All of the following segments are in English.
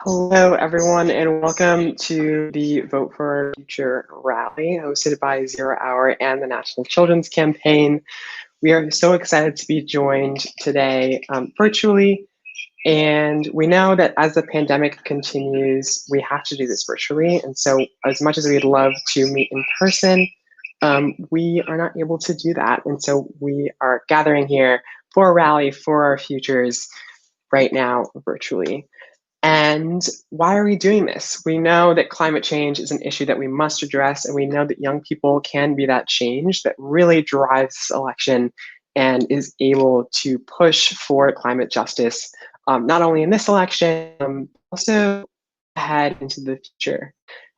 Hello, everyone, and welcome to the Vote for Our Future rally hosted by Zero Hour and the National Children's Campaign. We are so excited to be joined today virtually, and we know that as the pandemic continues, we have to do this virtually. And so, as much as we'd love to meet in person, we are not able to do that. And so, we are gathering here for a rally for our futures right now virtually. And why are we doing this? We know that climate change is an issue that we must address, and we know that young people can be that change that really drives this election and is able to push for climate justice, not only in this election, also ahead into the future.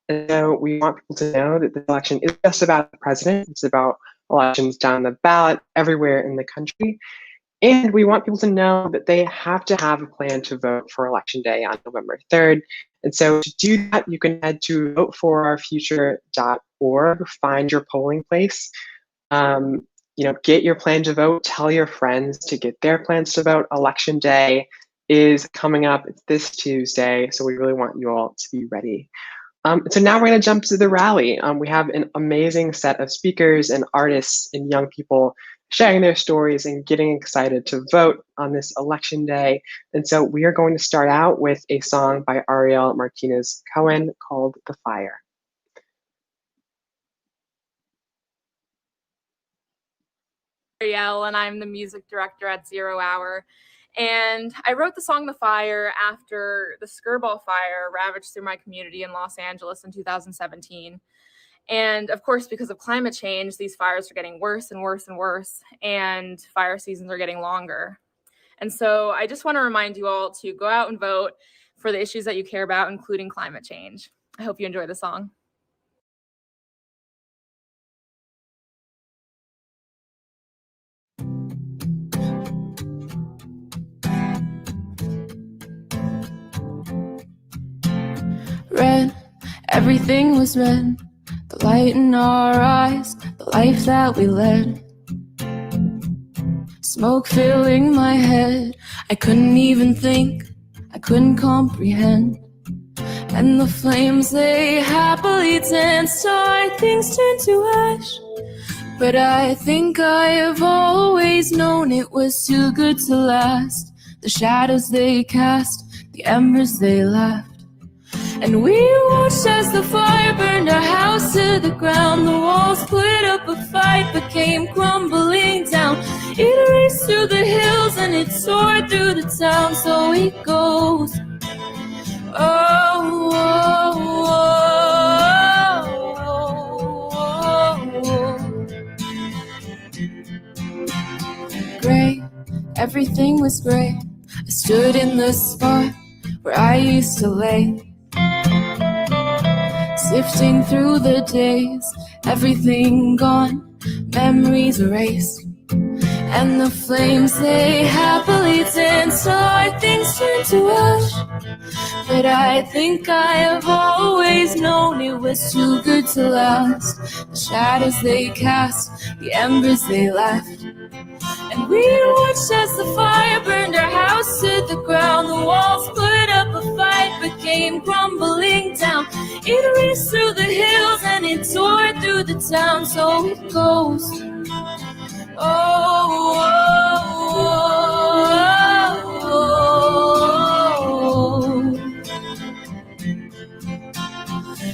And so we want people to know that the election is just about the president, it's about elections down the ballot everywhere in the country. And we want people to know that they have to have a plan to vote for Election Day on November 3rd. And so to do that, you can head to voteforourfuture.org, find your polling place, get your plan to vote, tell your friends to get their plans to vote. Election Day is coming up. It's this Tuesday, so we really want you all to be ready. So now we're going to jump to the rally. We have an amazing set of speakers and artists and young people sharing their stories and getting excited to vote on this election day. And so we are going to start out with a song by Ariel Martinez Cohen called The Fire. Ariel, and I'm the music director at Zero Hour. And I wrote the song The Fire after the Skirball fire ravaged through my community in Los Angeles in 2017. And of course, because of climate change, these fires are getting worse and worse and worse, and fire seasons are getting longer. And so I just want to remind you all to go out and vote for the issues that you care about, including climate change. I hope you enjoy the song. Red, everything was red. The light in our eyes, the life that we led. Smoke filling my head, I couldn't even think, I couldn't comprehend. And the flames, they happily danced, our things turned to ash. But I think I have always known it was too good to last. The shadows they cast, the embers they left. And we watched as the fire burned our house to the ground. The walls put up a fight but came crumbling down. It raced through the hills and it soared through the town. So it goes. Oh, oh, oh, oh, oh. Gray, everything was gray. I stood in the spot where I used to lay, sifting through the days, everything gone, memories erased. And the flames, they happily danced, our things turned to ash. But I think I have always known it was too good to last. The shadows they cast, the embers they left. And we watched as the fire burned our house to the ground. The walls put up a fight but came crumbling down. It raced through the hills and it tore through the town. So it goes. Oh, oh, oh,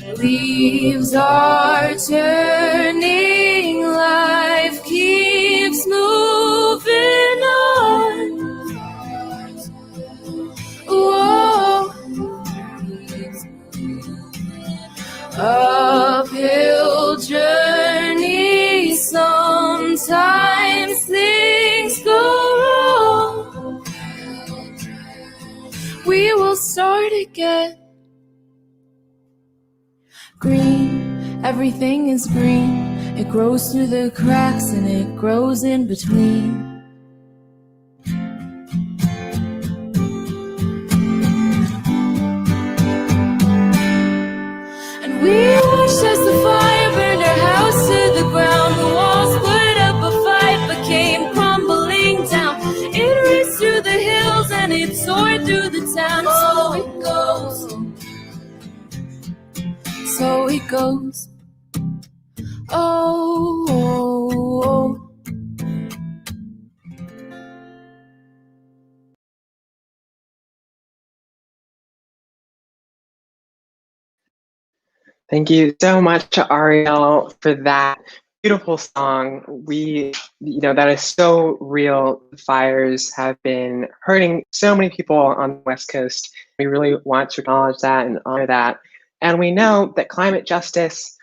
oh. Leaves are turning, life keeps moving on. Whoa. Uphill journey, sometimes things go wrong. We will start again. Green, everything is green. It grows through the cracks and it grows in between. And we watched as the fire burned our house to the ground. The walls put up a fight but came crumbling down. It raced through the hills and it soared through the town. So it goes. he goes. Oh, oh, oh. Thank you so much, Ariel, for that beautiful song. That is so real. The fires have been hurting so many people on the West Coast. We really want to acknowledge that and honor that. And we know that climate justice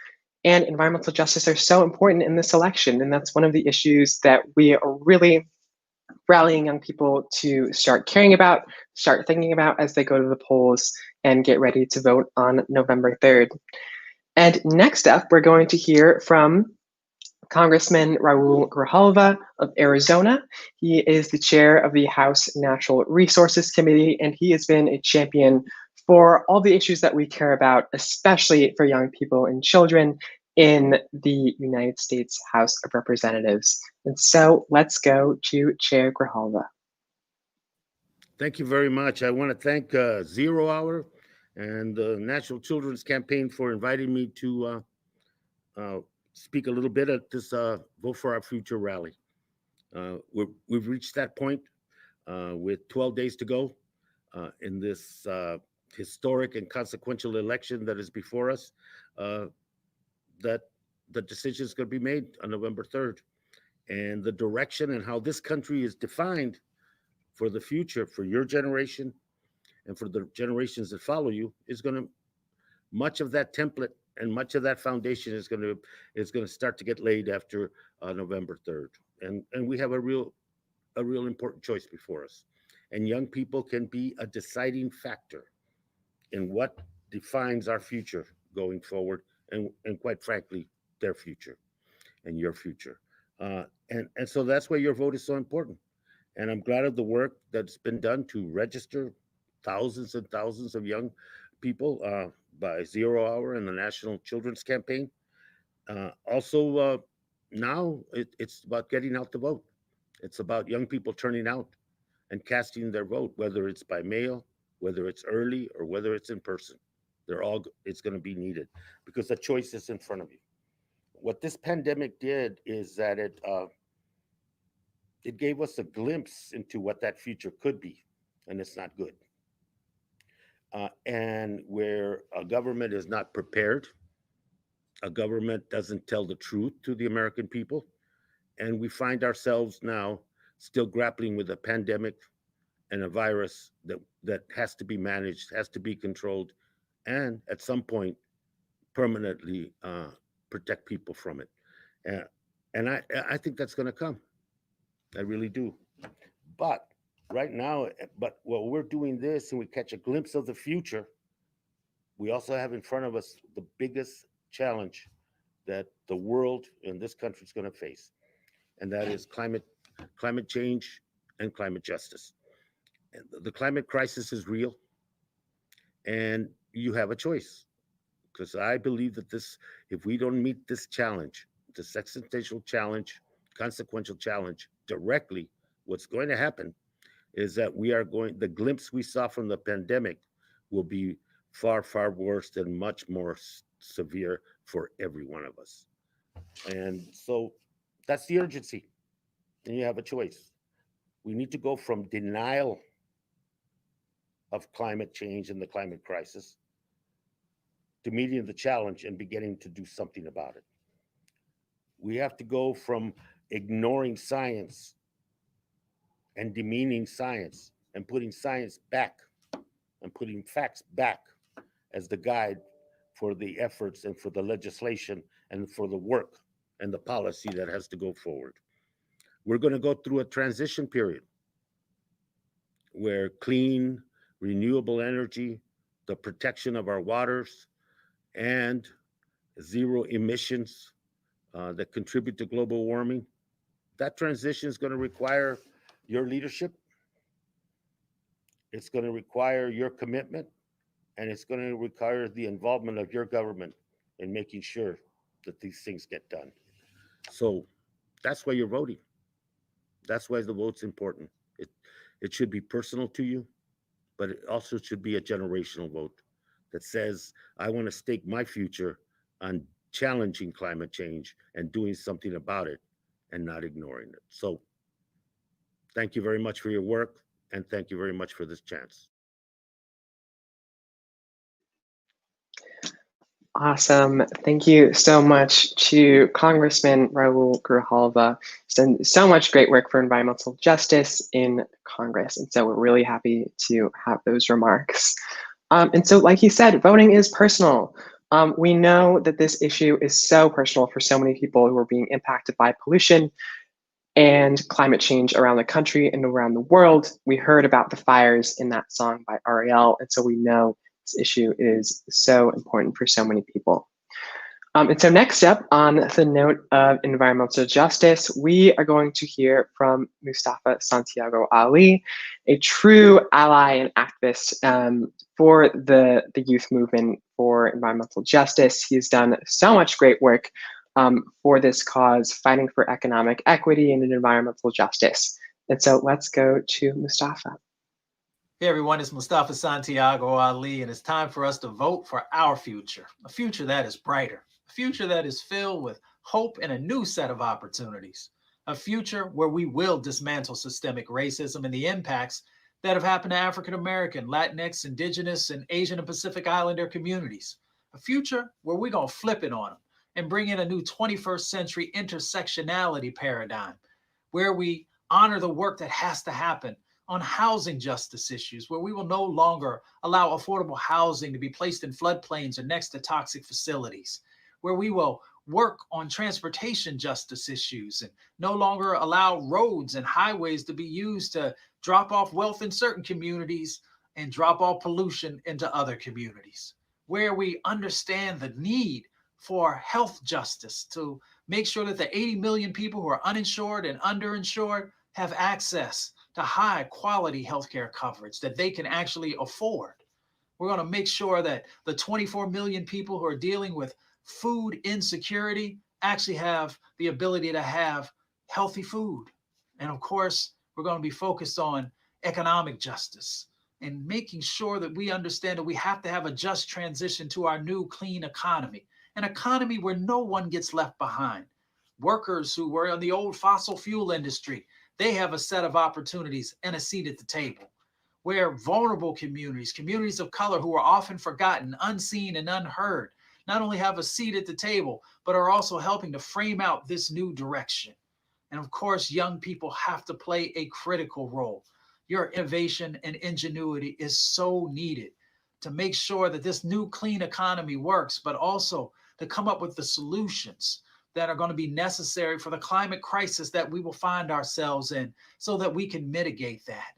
and environmental justice are so important in this election. And that's one of the issues that we are really rallying young people to start caring about, start thinking about as they go to the polls and get ready to vote on November 3rd. And next up, we're going to hear from Congressman Raul Grijalva of Arizona. He is the chair of the House Natural Resources Committee, and he has been a champion for all the issues that we care about, especially for young people and children in the United States House of Representatives. And so let's go to Chair Grijalva. Thank you very much. I want to thank Zero Hour and the National Children's Campaign for inviting me to speak a little bit at this Vote for Our Future rally. We've reached that point with 12 days to go in this historic and consequential election that is before us, that the decision is going to be made on November 3rd. And the direction and how this country is defined for the future, for your generation and for the generations that follow you, is going to, much of that template and much of that foundation is going to start to get laid after November 3rd. And we have a real important choice before us. And young people can be a deciding factor in what defines our future going forward, and quite frankly, their future and your future. And so that's why your vote is so important. And I'm glad of the work that's been done to register thousands and thousands of young people by Zero Hour and the National Children's Campaign. Also, now it's about getting out the vote. It's about young people turning out and casting their vote, whether it's by mail, whether it's early, or whether it's in person. It's going to be needed because the choice is in front of you. What this pandemic did is that it gave us a glimpse into what that future could be, and it's not good. And where a government is not prepared, a government doesn't tell the truth to the American people, and we find ourselves now still grappling with a pandemic and a virus that has to be managed, has to be controlled, and at some point permanently protect people from it. And I think that's going to come. I really do. But right now, while we're doing this and we catch a glimpse of the future, we also have in front of us the biggest challenge that the world and this country is going to face, and that is climate change and climate justice. And the climate crisis is real, and you have a choice. Because I believe that if we don't meet this challenge, this existential challenge, consequential challenge directly, what's going to happen is that the glimpse we saw from the pandemic will be far, far worse and much more severe for every one of us. And so that's the urgency. And you have a choice. We need to go from denial of climate change and the climate crisis to meeting the challenge and beginning to do something about it. We have to go from ignoring science and demeaning science and putting science back and putting facts back as the guide for the efforts and for the legislation and for the work and the policy that has to go forward. We're going to go through a transition period where clean, renewable energy, the protection of our waters, and zero emissions that contribute to global warming, that transition is going to require your leadership. It's going to require your commitment, and it's going to require the involvement of your government in making sure that these things get done. So that's why you're voting. That's why the vote's important. It should be personal to you, but it also should be a generational vote that says, I want to stake my future on challenging climate change and doing something about it and not ignoring it. So thank you very much for your work, and thank you very much for this chance. Awesome. Thank you so much to Congressman Raul Grijalva. He's done so much great work for environmental justice in Congress. And so we're really happy to have those remarks. And so, like he said, voting is personal. We know that this issue is so personal for so many people who are being impacted by pollution and climate change around the country and around the world. We heard about the fires in that song by Ariel. And so we know this issue is so important for so many people. And so next up, on the note of environmental justice, we are going to hear from Mustafa Santiago Ali, a true ally and activist for the youth movement for environmental justice. He's done so much great work for this cause, fighting for economic equity and environmental justice. And so let's go to Mustafa. Hey everyone, it's Mustafa Santiago Ali, and it's time for us to vote for our future, a future that is brighter, a future that is filled with hope and a new set of opportunities, a future where we will dismantle systemic racism and the impacts that have happened to African American, Latinx, Indigenous, and Asian and Pacific Islander communities, a future where we're going to flip it on them and bring in a new 21st century intersectionality paradigm, where we honor the work that has to happen on housing justice issues, where we will no longer allow affordable housing to be placed in floodplains or next to toxic facilities, where we will work on transportation justice issues and no longer allow roads and highways to be used to drop off wealth in certain communities and drop off pollution into other communities, where we understand the need for health justice to make sure that the 80 million people who are uninsured and underinsured have access to high quality healthcare coverage that they can actually afford. We're going to make sure that the 24 million people who are dealing with food insecurity actually have the ability to have healthy food. And of course, we're going to be focused on economic justice and making sure that we understand that we have to have a just transition to our new clean economy, an economy where no one gets left behind. Workers who were in the old fossil fuel industry, they have a set of opportunities and a seat at the table, where vulnerable communities, communities of color who are often forgotten, unseen, and unheard, not only have a seat at the table, but are also helping to frame out this new direction. And of course, young people have to play a critical role. Your innovation and ingenuity is so needed to make sure that this new clean economy works, but also to come up with the solutions that are going to be necessary for the climate crisis that we will find ourselves in so that we can mitigate that.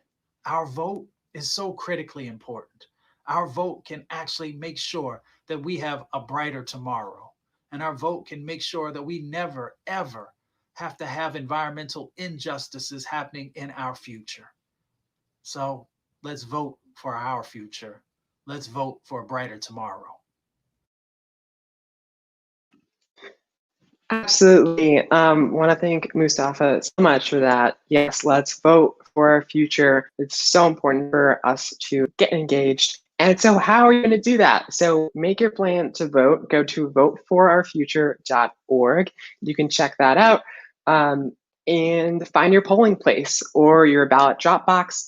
Our vote is so critically important. Our vote can actually make sure that we have a brighter tomorrow. And our vote can make sure that we never, ever have to have environmental injustices happening in our future. So let's vote for our future. Let's vote for a brighter tomorrow. Absolutely. Want to thank Mustafa so much for that. Yes, let's vote for our future. It's so important for us to get engaged. And so how are you going to do that? So make your plan to vote. Go to voteforourfuture.org. You can check that out and find your polling place or your ballot drop box.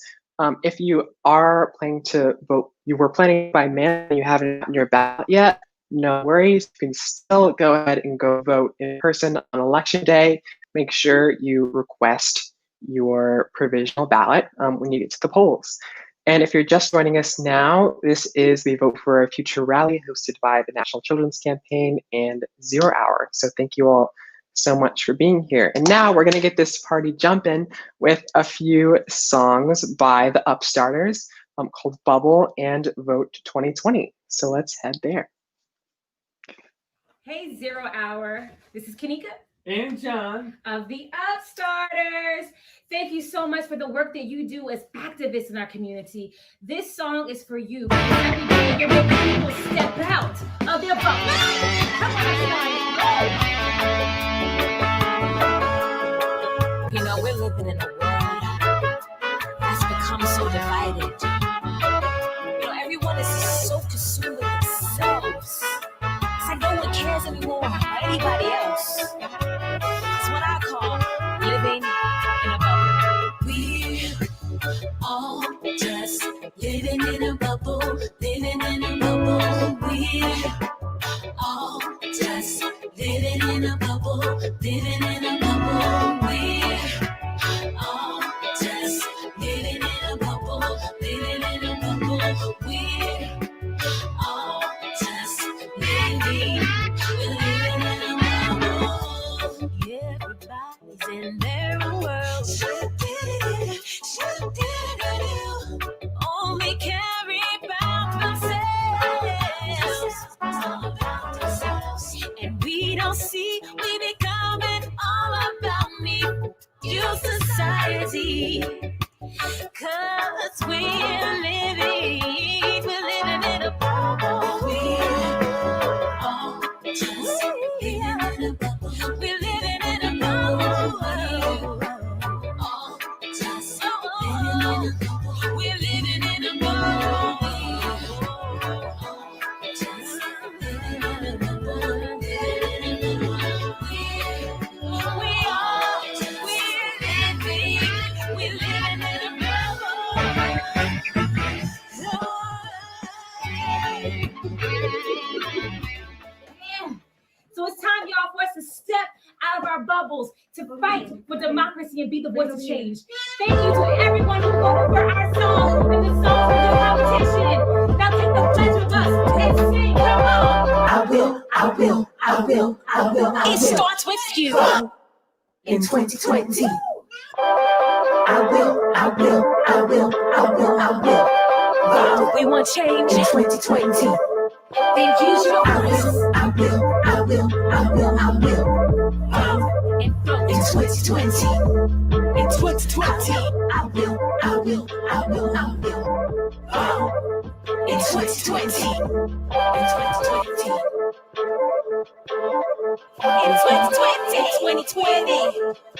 If you are planning to vote, you were planning by mail and you haven't gotten your ballot yet, no worries. You can still go ahead and go vote in person on election day. Make sure you request your provisional ballot when you get to the polls. And if you're just joining us now, this is the Vote for Our Future rally hosted by the National Children's Campaign and 0 Hour. So thank you all so much for being here. And now we're going to get this party jumping with a few songs by the Upstarters called Bubble and Vote 2020. So let's head there. Hey, 0 Hour. This is Kanika and John of the Upstarters. Thank you so much for the work that you do as activists in our community. This song is for you. Every day you're making people step out of their bubble. Come on, everybody. You know, we're living in a world that's become so divided. You know, everyone is so consumed with themselves. It's like no one cares anybody else. It's what I call living in a bubble. We're all just living in a bubble, living in a bubble. We're all just living in a bubble, living in a bubble. We're all just living in a bubble, living in a bubble. We're all just living, we're living in a bubble. Everybody's in their world. Only carry about themselves. All about themselves. And we don't see, we becoming all about me. Your society. 'Cause we're living in a bubble. We're all just living in a bubble. We're living in a bubble. We're all just living in a bubble. We're living in a bubble. We're all just living in a bubble. Living in a bubble. We're living in a So it's time, y'all, for us to step out of our bubbles to fight for democracy and be the voice of change. Thank you to everyone who voted for our song and the song for the competition. Now take the pledge with us and sing. Come on. I will, I will, I will, I will, I will. It starts with you. In 2020. I will, I will, I will, I will, I will. We want change. In 2020. Then use your voice. I will, I will, I will, I will. And vote. In 2020. In 2020. I will, I will, I will, I will. In 2020. In 2020. In 2020.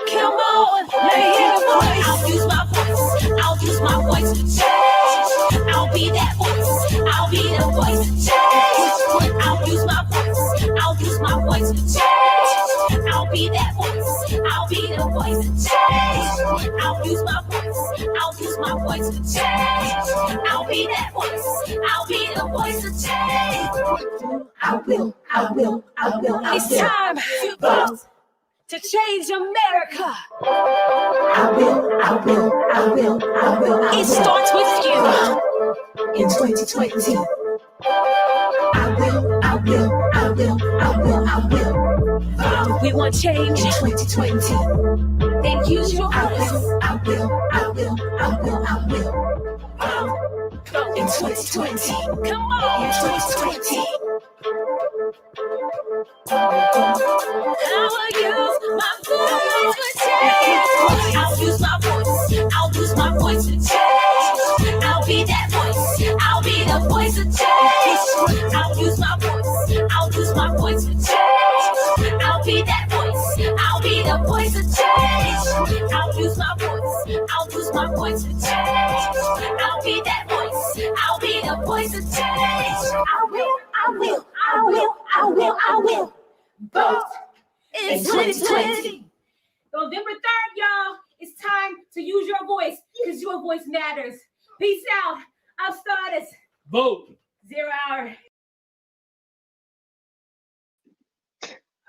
Come on, let me hear the voice. I'll use my voice. I'll use my voice to change. I'll be that voice. I'll be the voice to change. I'll use my voice. I'll use my voice to change. I'll be that voice. I'll be the voice to change. I'll use my voice. I'll use my voice to change. I'll be that voice. I'll be the voice to change. I will, I will, I will, I will. It's time to vote to change America. I will, I will, I will, I will, I It starts with you. In 2020. I will, I will, I will, I will, I will. We want change. In 2020. Then use your I voice. will, I will, I will, I will, I will. In 2020. Come on. In 2020. I will use my voice to change. I'll use my voice. I'll use my voice to change. I'll be that voice. I'll be the voice to change. I'll use my voice. I'll use my voice to change. I'll be that voice. I'll be the voice to change. I'll use my voice. I'll use my voice to change. I'll be that voice. I'll be the voice to change. I will. I will. I will. I will. I will. Vote In 2020. November 3rd, y'all. It's time to use your voice because your voice matters. Peace out. I'm Stardust. Vote. 0 hour.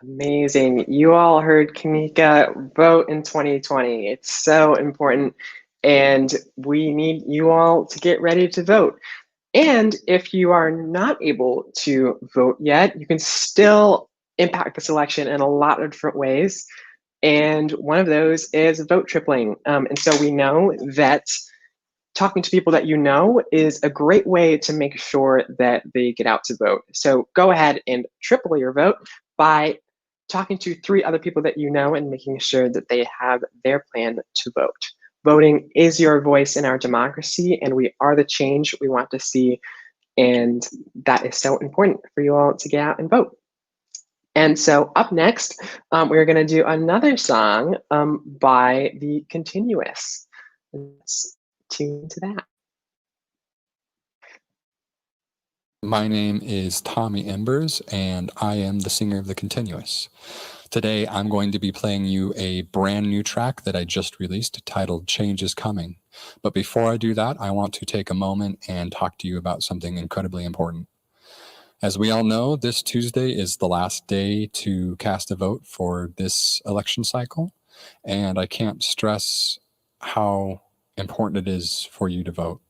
Amazing. You all heard Kamika vote in 2020. It's so important. And we need you all to get ready to vote. And if you are not able to vote yet, you can still impact this election in a lot of different ways. And one of those is vote tripling. And so we know that talking to people that you know is a great way to make sure that they get out to vote. So go ahead and triple your vote by talking to 3 other people that you know and making sure that they have their plan to vote. Voting is your voice in our democracy, and we are the change we want to see. And that is so important for you all to get out and vote. And so up next, we're going to do another song by The Continuous. Let's tune into that. My name is Tommy Embers, and I am the singer of The Continuous. Today, I'm going to be playing you a brand new track that I just released titled Change is Coming. But before I do that, I want to take a moment and talk to you about something incredibly important. As we all know, this Tuesday is the last day to cast a vote for this election cycle, and I can't stress how important it is for you to vote.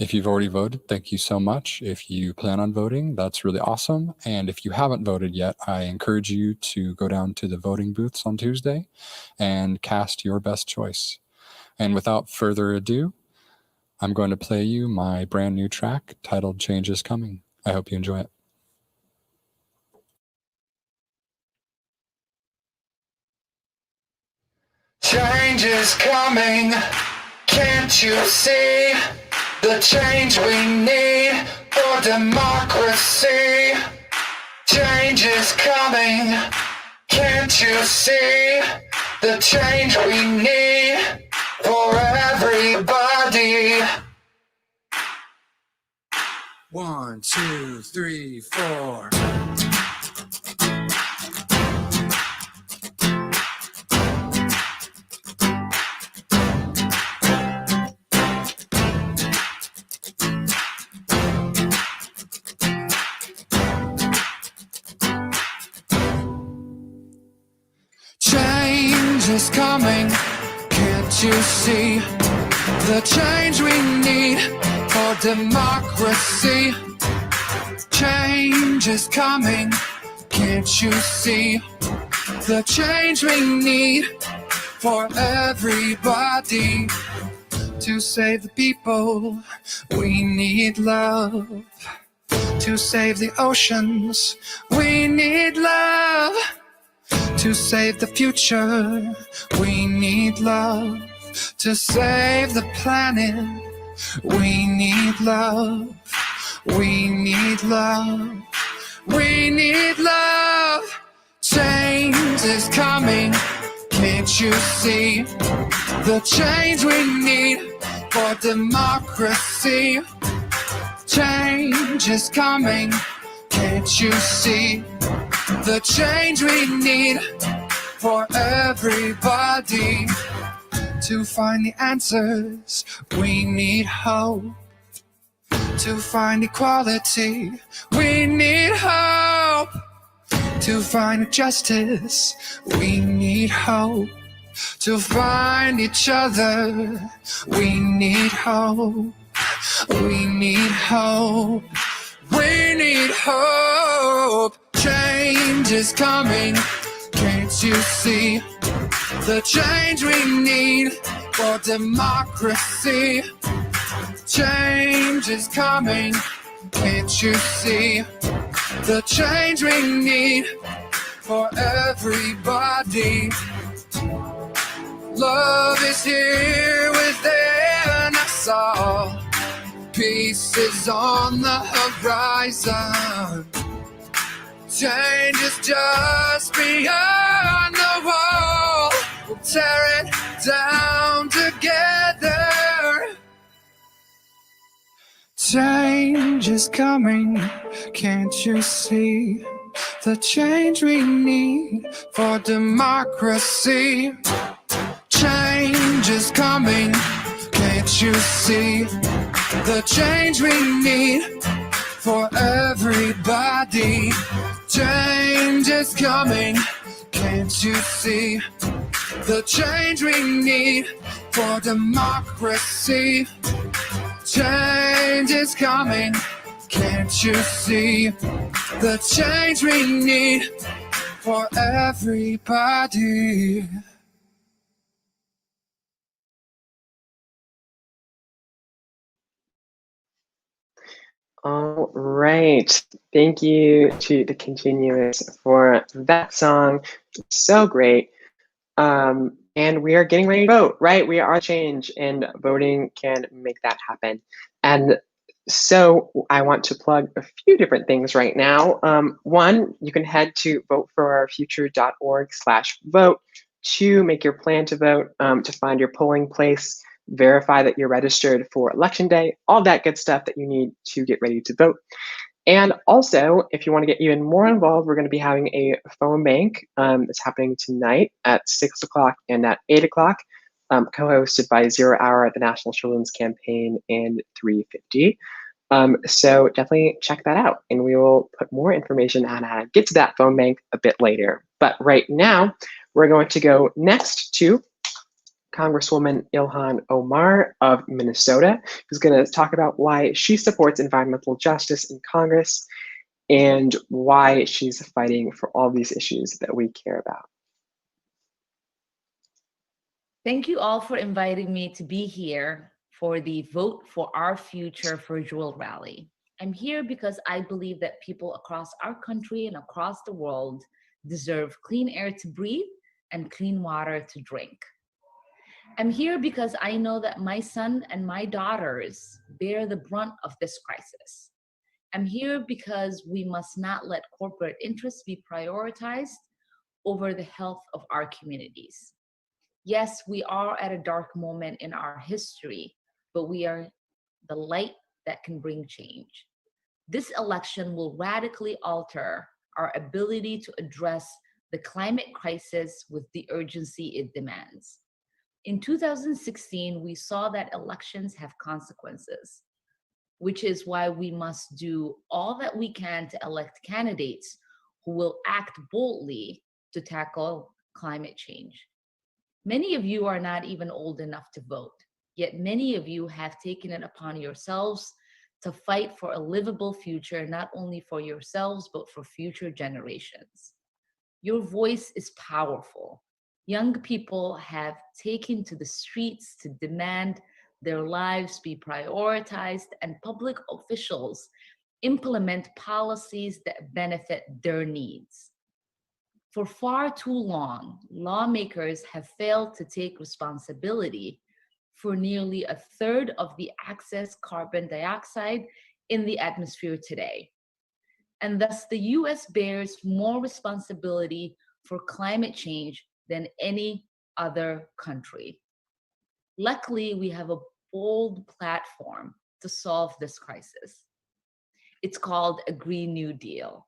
If you've already voted, thank you so much. If you plan on voting, that's really awesome. And if you haven't voted yet, I encourage you to go down to the voting booths on Tuesday and cast your best choice. And without further ado, I'm going to play you my brand new track titled Change is Coming. I hope you enjoy it. Change is coming, can't you see? The change we need for democracy. Change is coming, can't you see? The change we need for everybody. 1, 2, 3, 4. Change is coming, can't you see? The change we need for democracy. Change is coming, can't you see? The change we need for everybody. To save the people, we need love. To save the oceans, we need love. To save the future, we need love. To save the planet, we need love. We need love. We need love. Change is coming, can't you see? The change we need for democracy. Change is coming, can't you see? The change we need for everybody. To find the answers, we need hope. To find equality, we need hope. To find justice, we need hope. To find each other, we need hope. We need hope. We need hope. Change is coming, can't you see? The change we need for democracy. Change is coming, can't you see? The change we need for everybody. Love is here within us all. Peace is on the horizon. Change is just beyond the wall. We'll tear it down together. Change is coming, can't you see? The change we need for democracy. Change is coming, can't you see? The change we need for everybody. Change is coming, can't you see? The change we need for democracy. Change is coming, can't you see? The change we need for everybody. All right. Thank you to The Continuous for that song. So great. And we are getting ready to vote, right? We are change, and voting can make that happen. And so I want to plug a few different things right now. One, you can head to voteforourfuture.org/vote to make your plan to vote, to find your polling place. verify that you're registered for Election Day, all that good stuff that you need to get ready to vote. And also, if you want to get even more involved, we're going to be having a phone bank. It's happening tonight at 6 o'clock and at 8 o'clock, co-hosted by 0 Hour, the National Children's Campaign, and 350. So definitely check that out, and we will put more information on how to get to that phone bank a bit later. But right now, we're going to go next to Congresswoman Ilhan Omar of Minnesota, who's going to talk about why she supports environmental justice in Congress and why she's fighting for all these issues that we care about. Thank you all for inviting me to be here for the Vote for Our Future virtual rally. I'm here because I believe that people across our country and across the world deserve clean air to breathe and clean water to drink. I'm here because I know that my son and my daughters bear the brunt of this crisis. I'm here because we must not let corporate interests be prioritized over the health of our communities. Yes, we are at a dark moment in our history, but we are the light that can bring change. This election will radically alter our ability to address the climate crisis with the urgency it demands. In 2016, we saw that elections have consequences, which is why we must do all that we can to elect candidates who will act boldly to tackle climate change. Many of you are not even old enough to vote, yet many of you have taken it upon yourselves to fight for a livable future, not only for yourselves, but for future generations. Your voice is powerful. Young people have taken to the streets to demand their lives be prioritized and public officials implement policies that benefit their needs. For far too long, lawmakers have failed to take responsibility for nearly a third of the excess carbon dioxide in the atmosphere today. And thus, the US bears more responsibility for climate change than any other country. Luckily, we have a bold platform to solve this crisis. It's called a Green New Deal.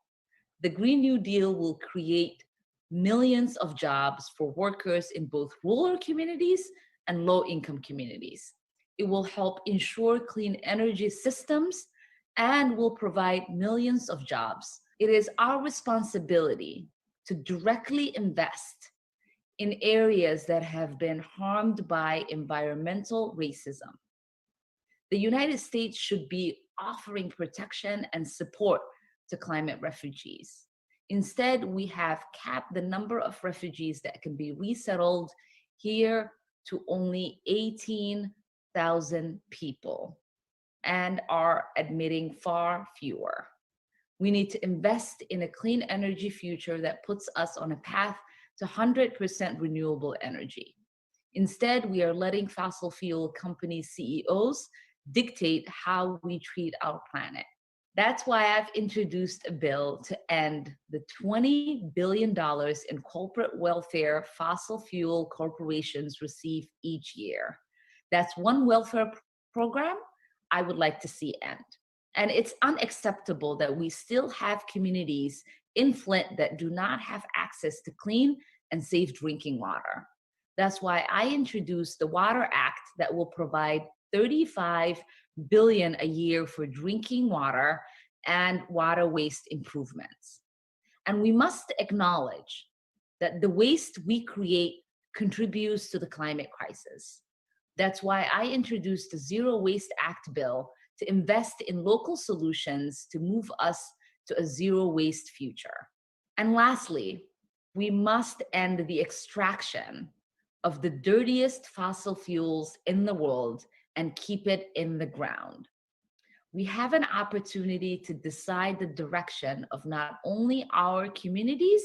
The Green New Deal will create millions of jobs for workers in both rural communities and low-income communities. It will help ensure clean energy systems and will provide millions of jobs. It is our responsibility to directly invest in areas that have been harmed by environmental racism. The United States should be offering protection and support to climate refugees. Instead, we have capped the number of refugees that can be resettled here to only 18,000 people and are admitting far fewer. We need to invest in a clean energy future that puts us on a path to 100% renewable energy. Instead, we are letting fossil fuel company CEOs dictate how we treat our planet. That's why I've introduced a bill to end the $20 billion in corporate welfare fossil fuel corporations receive each year. That's one welfare program I would like to see end. And it's unacceptable that we still have communities in Flint that do not have access to clean and safe drinking water. That's why I introduced the Water Act that will provide $35 billion a year for drinking water and water waste improvements. And we must acknowledge that the waste we create contributes to the climate crisis. That's why I introduced the Zero Waste Act bill to invest in local solutions to move us to a zero waste future. And lastly, we must end the extraction of the dirtiest fossil fuels in the world and keep it in the ground. We have an opportunity to decide the direction of not only our communities,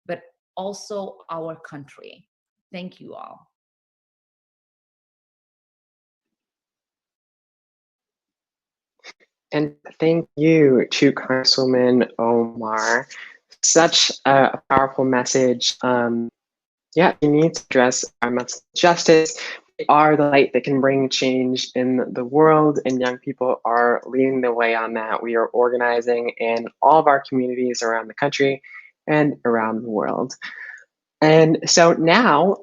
but also our country. Thank you all. And thank you to Congresswoman Omar. Such a powerful message. Yeah, we need to address environmental justice. are the light that can bring change in the world, and young people are leading the way on that. We are organizing in all of our communities around the country and around the world. And so now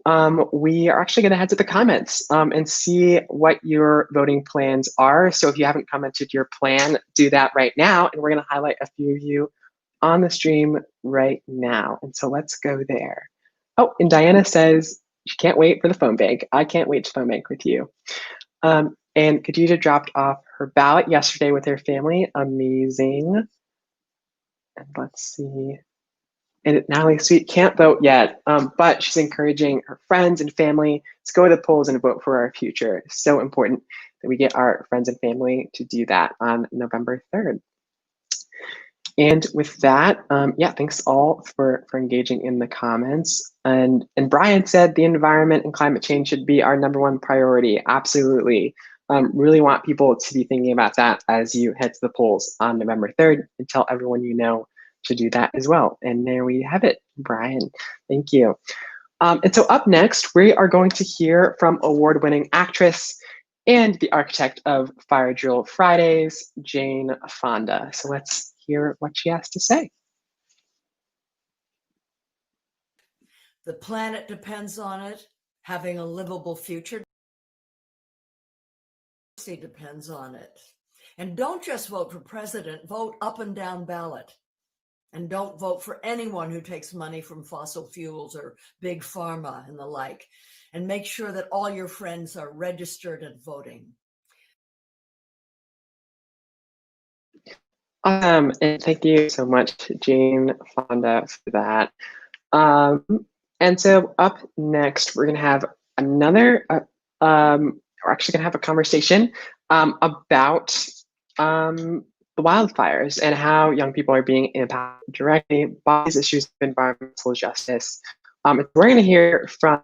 we are actually going to head to the comments and see what your voting plans are. So if you haven't commented your plan, do that right now. And we're going to highlight a few of you on the stream right now. And so let's go there. Oh, and Diana says she can't wait for the phone bank. I can't wait to phone bank with you. And Khadija dropped off her ballot yesterday with her family. Amazing. And let's see. And Natalie Sweet can't vote yet, but she's encouraging her friends and family to go to the polls and vote for our future. It's so important that we get our friends and family to do that on November 3rd. And with that, yeah, thanks all for engaging in the comments. And Brian said the environment and climate change should be our #1 priority. Absolutely. Really want people to be thinking about that as you head to the polls on November 3rd, and tell everyone you know to do that as well. And there we have it, Brian. Thank you. And so up next, we are going to hear from award-winning actress and the architect of Fire Drill Fridays, Jane Fonda. So let's hear what she has to say. The planet depends on it. Having a livable future depends on it. And don't just vote for president, vote up and down ballot. And don't vote for anyone who takes money from fossil fuels or big pharma and the like. And make sure that all your friends are registered and voting. And thank you so much, Jane Fonda, for that. And so up next, we're going to have another, we're actually going to have a conversation about the wildfires and how young people are being impacted directly by these issues of environmental justice. We're going to hear from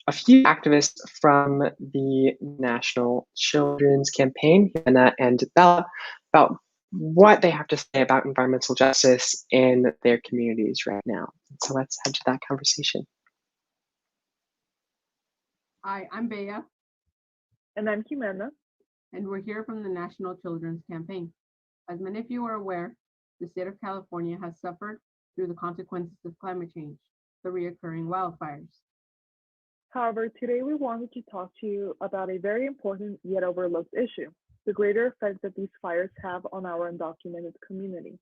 a few activists from the National Children's Campaign, Hannah and Bella, about what they have to say about environmental justice in their communities right now. So let's head to that conversation. Hi, I'm Bea. And I'm Jimena. And we're here from the National Children's Campaign. As many of you are aware, the state of California has suffered through the consequences of climate change, the reoccurring wildfires. However, today we wanted to talk to you about a very important yet overlooked issue, the greater effect that these fires have on our undocumented community.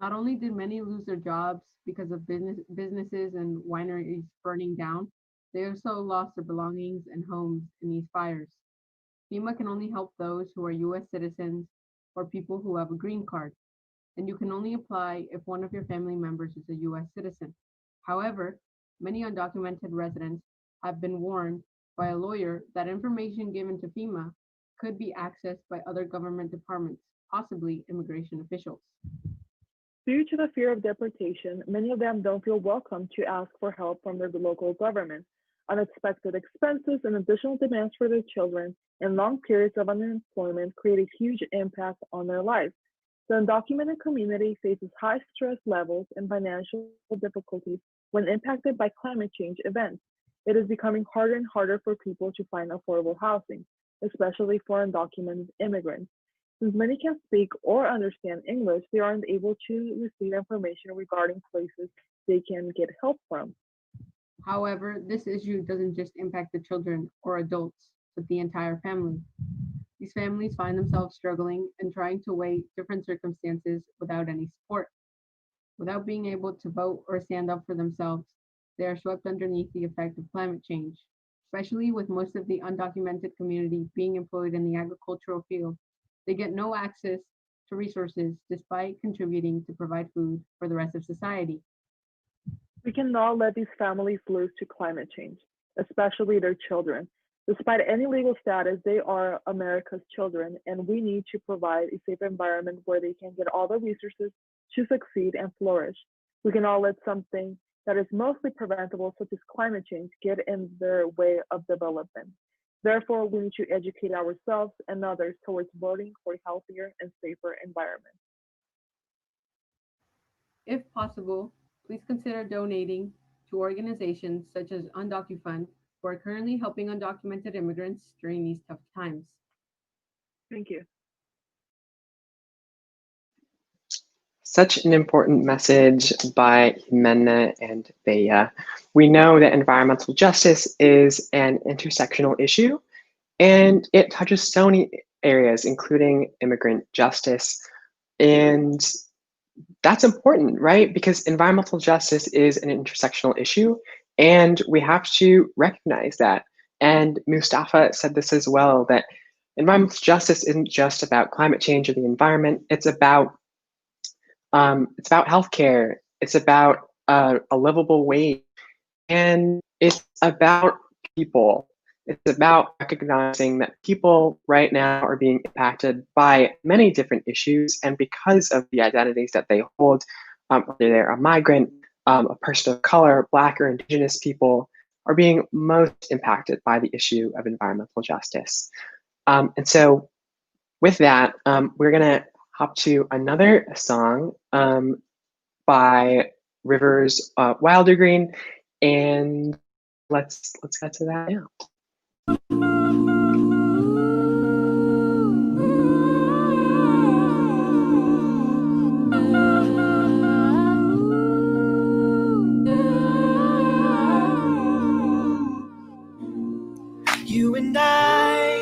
Not only did many lose their jobs because of businesses and wineries burning down, they also lost their belongings and homes in these fires. FEMA can only help those who are U.S. citizens or people who have a green card, and you can only apply if one of your family members is a U.S. citizen. However, many undocumented residents have been warned by a lawyer that information given to FEMA could be accessed by other government departments, possibly immigration officials. Due to the fear of deportation, many of them don't feel welcome to ask for help from their local government. Unexpected expenses and additional demands for their children and long periods of unemployment create a huge impact on their lives. The undocumented community faces high stress levels and financial difficulties when impacted by climate change events. It is becoming harder and harder for people to find affordable housing, especially for undocumented immigrants. Since many can't speak or understand English, they aren't able to receive information regarding places they can get help from. However, this issue doesn't just impact the children or adults, but the entire family. These families find themselves struggling and trying to weigh different circumstances without any support. Without being able to vote or stand up for themselves, they are swept underneath the effect of climate change, especially with most of the undocumented community being employed in the agricultural field. They get no access to resources despite contributing to provide food for the rest of society. We cannot let these families lose to climate change, especially their children. Despite any legal status, they are America's children, and we need to provide a safe environment where they can get all the resources to succeed and flourish. We cannot let something that is mostly preventable, such as climate change, get in their way of development. Therefore, we need to educate ourselves and others towards voting for a healthier and safer environment. If possible, please consider donating to organizations such as UndocuFund who are currently helping undocumented immigrants during these tough times. Thank you. Such an important message by Jimena and Bea. We know that environmental justice is an intersectional issue, and it touches so many areas, including immigrant justice. And that's important, right? Because environmental justice is an intersectional issue, and we have to recognize that. And Mustafa said this as well, that environmental justice isn't just about climate change or the environment. It's about healthcare. It's about a livable wage, and it's about people. It's about recognizing that people right now are being impacted by many different issues, and because of the identities that they hold, whether they're a migrant, a person of color, Black or Indigenous people, are being most impacted by the issue of environmental justice. And so, with that, we're gonna hop to another song by Rivers Wildergreen, and let's get to that now. You and I,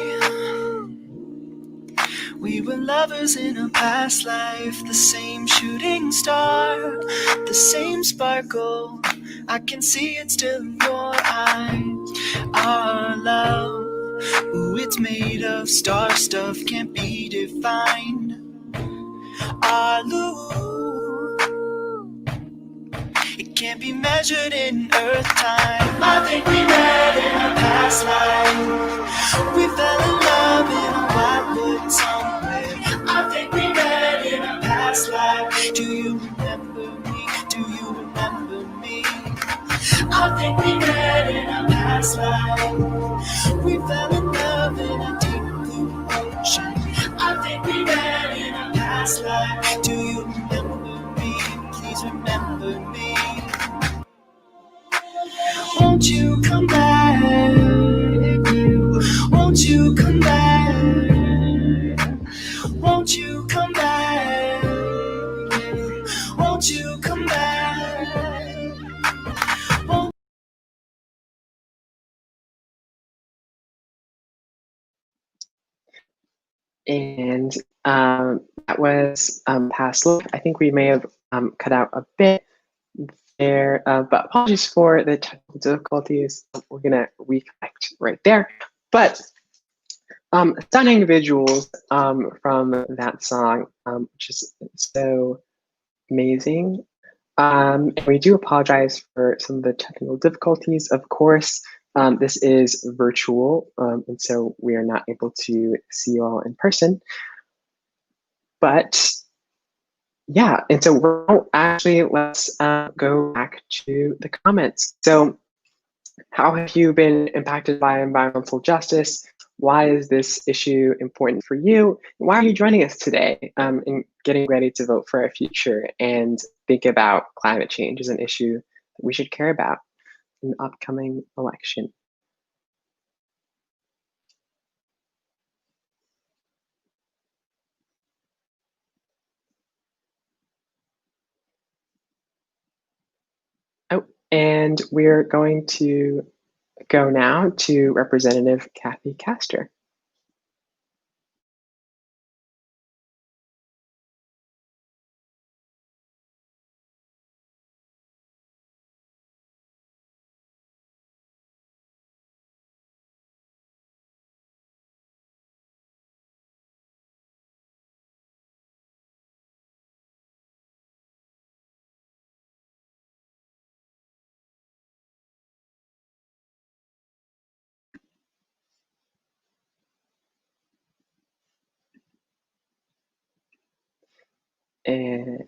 we were lovers in a past life, the same shooting star, the same sparkle. I can see it still in your eyes. Our love, ooh, it's made of star stuff, can't be defined. Our love, it can't be measured in earth time. I think we met in a past life. We fell in love in a wildwood somewhere. I think we met in a past life. Do you remember me? Do you remember me? I think we met in a past life. We fell in love in a deep blue ocean. I think we met in a past life. Do you remember me? Please remember me. Won't you come back? Won't you come back? Won't you come back? Won't you come back? Won't And that was Past Life. I think we may have cut out a bit there, but apologies for the technical difficulties. We're gonna reconnect right there. But stunning visuals from that song, which is so amazing. And we do apologize for some of the technical difficulties. Of course, this is virtual, and so we are not able to see you all in person. But yeah, and so let's go back to the comments. So how have you been impacted by environmental justice? Why is this issue important for you? Why are you joining us today in getting ready to vote for our future and think about climate change as an issue that we should care about in the upcoming election? Oh, and we're going to go now to Representative Kathy Castor. And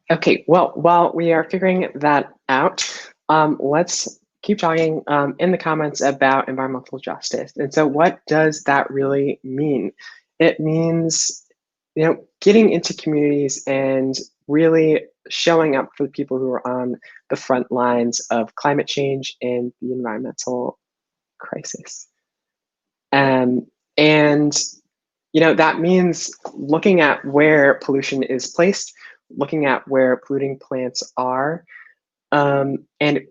okay, well, while we are figuring that out, let's keep talking in the comments about environmental justice. And so what does that really mean? It means, getting into communities and really showing up for the people who are on the front lines of climate change and the environmental crisis. And that means looking at where pollution is placed, looking at where polluting plants are, and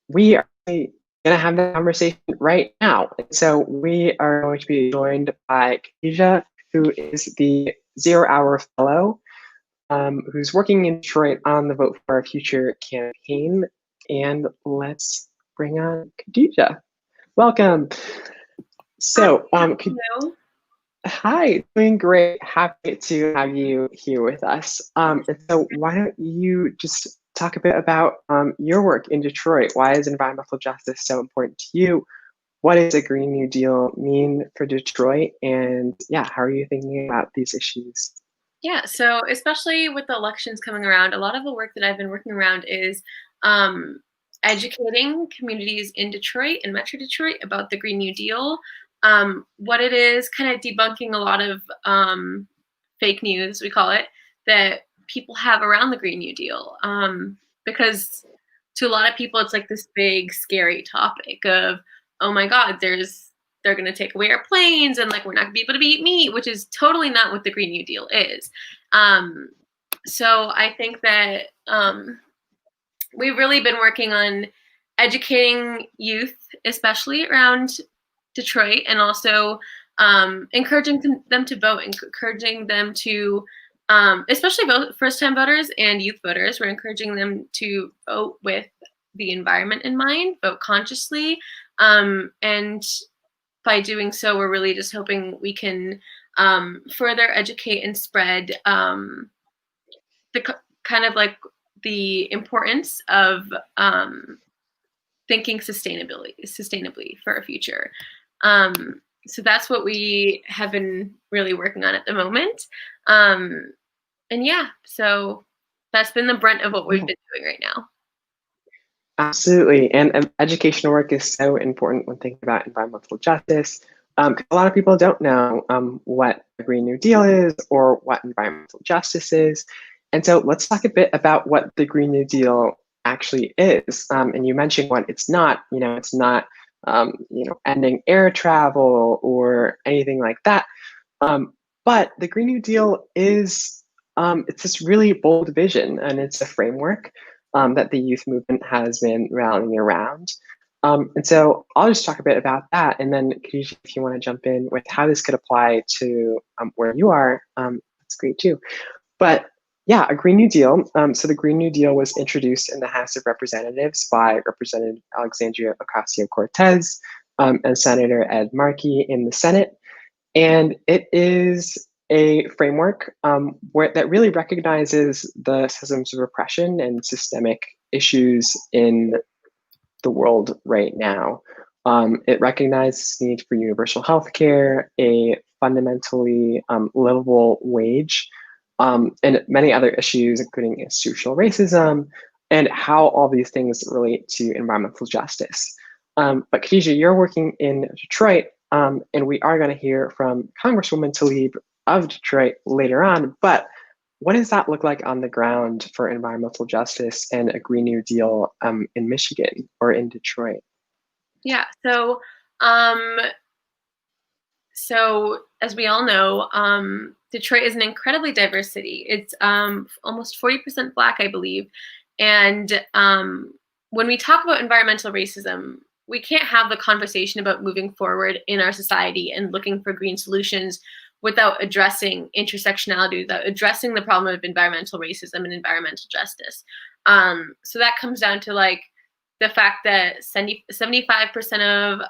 we are going to have that conversation right now. So we are going to be joined by Khadija, who is the 0 Hour Fellow, who's working in Detroit on the Vote for Our Future campaign. And let's bring on Khadija. Welcome. So, hi, doing great. Happy to have you here with us. And so why don't you just talk a bit about your work in Detroit? Why is environmental justice so important to you? What does a Green New Deal mean for Detroit? And yeah, how are you thinking about these issues? Yeah, so especially with the elections coming around, a lot of the work that I've been working around is educating communities in Detroit and Metro Detroit about the Green New Deal, what it is, kind of debunking a lot of fake news, we call it, that people have around the Green New Deal. Because to a lot of people, it's like this big, scary topic of, oh my God, they're going to take away our planes and like we're not going to be able to eat meat, which is totally not what the Green New Deal is. So I think that we've really been working on educating youth, especially around Detroit, and also encouraging them to vote, encouraging them to, especially first-time voters and youth voters, we're encouraging them to vote with the environment in mind, vote consciously, and by doing so, we're really just hoping we can further educate and spread the kind of like the importance of thinking sustainably for our future. So that's what we have been really working on at the moment. And yeah, so that's been the brunt of what we've been doing right now. Absolutely. And educational work is so important when thinking about environmental justice. A lot of people don't know what the Green New Deal is or what environmental justice is. And so let's talk a bit about what the Green New Deal actually is. And you mentioned what it's not. It's not ending air travel or anything like that. But the Green New Deal is it's this really bold vision, and it's a framework that the youth movement has been rallying around. And so I'll just talk a bit about that. And then Khadija, if you want to jump in with how this could apply to where you are, that's great too. But yeah, a Green New Deal. So the Green New Deal was introduced in the House of Representatives by Representative Alexandria Ocasio-Cortez and Senator Ed Markey in the Senate. And it is a framework that really recognizes the systems of repression and systemic issues in the world right now. It recognizes the need for universal health care, a fundamentally livable wage, and many other issues, including institutional racism, and how all these things relate to environmental justice. But Khadija, you're working in Detroit, and we are going to hear from Congresswoman Tlaib of Detroit later on. But what does that look like on the ground for environmental justice and a Green New Deal in Michigan or in Detroit? Yeah, so as we all know, Detroit is an incredibly diverse city. It's almost 40% Black, I believe. And when we talk about environmental racism, we can't have the conversation about moving forward in our society and looking for green solutions without addressing intersectionality, without addressing the problem of environmental racism and environmental justice. So that comes down to like the fact that 75% of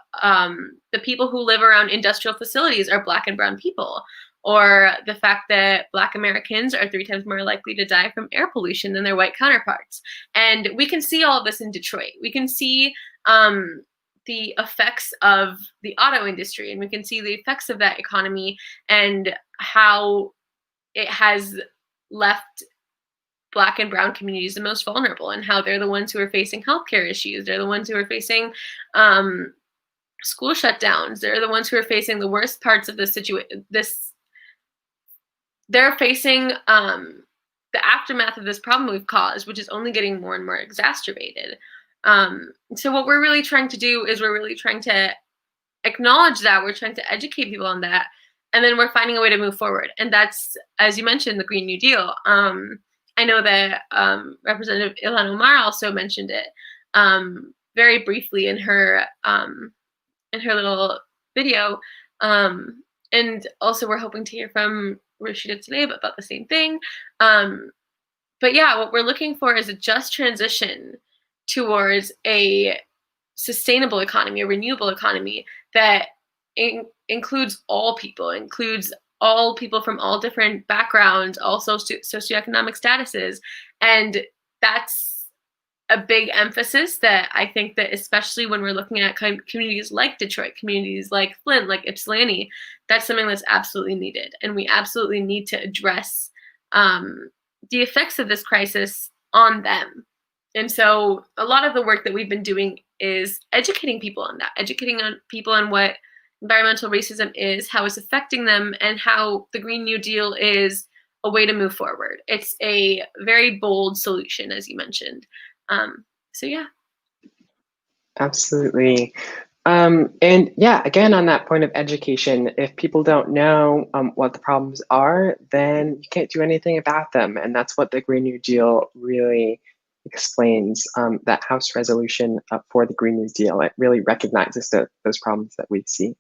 the people who live around industrial facilities are Black and brown people, or the fact that Black Americans are 3 times more likely to die from air pollution than their white counterparts. And we can see all of this in Detroit. We can see the effects of the auto industry, and we can see the effects of that economy and how it has left Black and brown communities the most vulnerable, and how they're the ones who are facing healthcare issues. They're the ones who are facing school shutdowns. They're the ones who are facing the worst parts of the situation. They're facing the aftermath of this problem we've caused, which is only getting more and more exacerbated. So what we're really trying to do is we're really trying to acknowledge that, we're trying to educate people on that, and then we're finding a way to move forward. And that's, as you mentioned, the Green New Deal. I know that Representative Ilhan Omar also mentioned it very briefly in her little video. And also we're hoping to hear from Rashida today about the same thing. But yeah, what we're looking for is a just transition towards a sustainable economy, a renewable economy that includes all people, includes all people from all different backgrounds, all socioeconomic statuses. And that's a big emphasis that I think that, especially when we're looking at communities like Detroit, communities like Flint, like Ypsilanti, that's something that's absolutely needed. And we absolutely need to address the effects of this crisis on them. And so a lot of the work that we've been doing is educating people on that, educating people on what environmental racism is, how it's affecting them, and how the Green New Deal is a way to move forward. It's a very bold solution, as you mentioned. So yeah. Absolutely. And yeah, again, on that point of education, if people don't know what the problems are, then you can't do anything about them. And that's what the Green New Deal really explains, that House resolution for the Green New Deal. It really recognizes those problems that we see.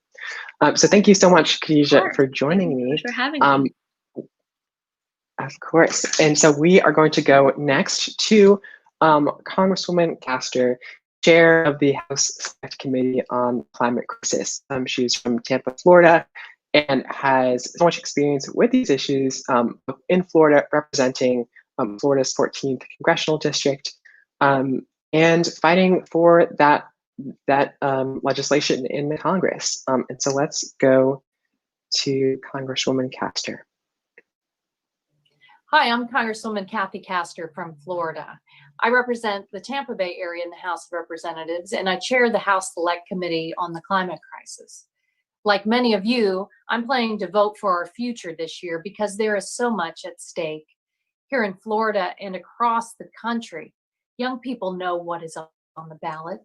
So thank you so much, Khadija, for joining me. Thank you for having me. Of course. And so we are going to go next to Congresswoman Castor, Chair of the House Select Committee on Climate Crisis. She's from Tampa, Florida, and has so much experience with these issues in Florida, representing Florida's 14th congressional district, and fighting for that legislation in the Congress. And so let's go to Congresswoman Castor. Hi, I'm Congresswoman Kathy Castor from Florida. I represent the Tampa Bay area in the House of Representatives, and I chair the House Select Committee on the Climate Crisis. Like many of you, I'm planning to vote for our future this year because there is so much at stake. Here in Florida and across the country, young people know what is on the ballot.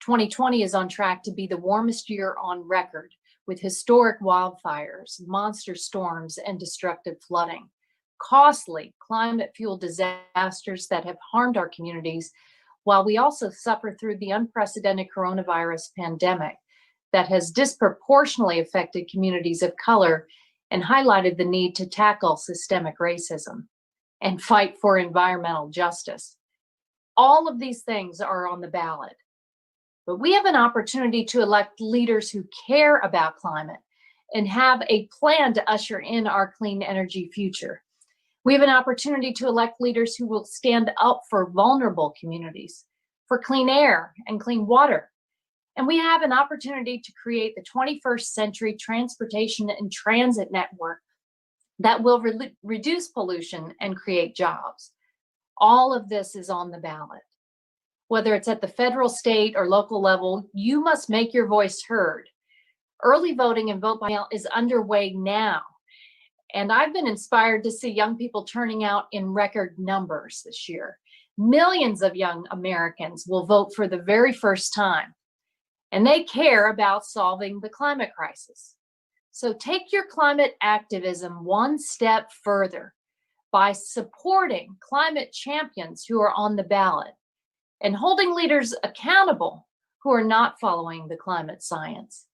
2020 is on track to be the warmest year on record, with historic wildfires, monster storms, and destructive flooding. Costly climate-fueled disasters that have harmed our communities, while we also suffer through the unprecedented coronavirus pandemic that has disproportionately affected communities of color and highlighted the need to tackle systemic racism and fight for environmental justice. All of these things are on the ballot, but we have an opportunity to elect leaders who care about climate and have a plan to usher in our clean energy future. We have an opportunity to elect leaders who will stand up for vulnerable communities, for clean air and clean water. And we have an opportunity to create the 21st century transportation and transit network that will reduce pollution and create jobs. All of this is on the ballot. Whether it's at the federal, state, or local level, you must make your voice heard. Early voting and vote by mail is underway now. And I've been inspired to see young people turning out in record numbers this year. Millions of young Americans will vote for the very first time, and they care about solving the climate crisis. So take your climate activism one step further by supporting climate champions who are on the ballot and holding leaders accountable who are not following the climate science.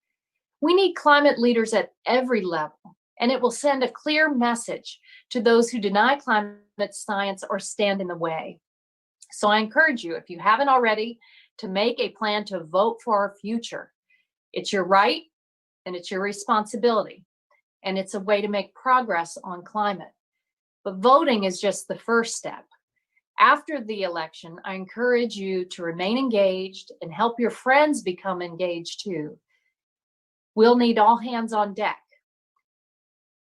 We need climate leaders at every level, and it will send a clear message to those who deny climate science or stand in the way. So I encourage you, if you haven't already, to make a plan to vote for our future. It's your right and it's your responsibility, and it's a way to make progress on climate. But voting is just the first step. After the election, I encourage you to remain engaged and help your friends become engaged too. We'll need all hands on deck.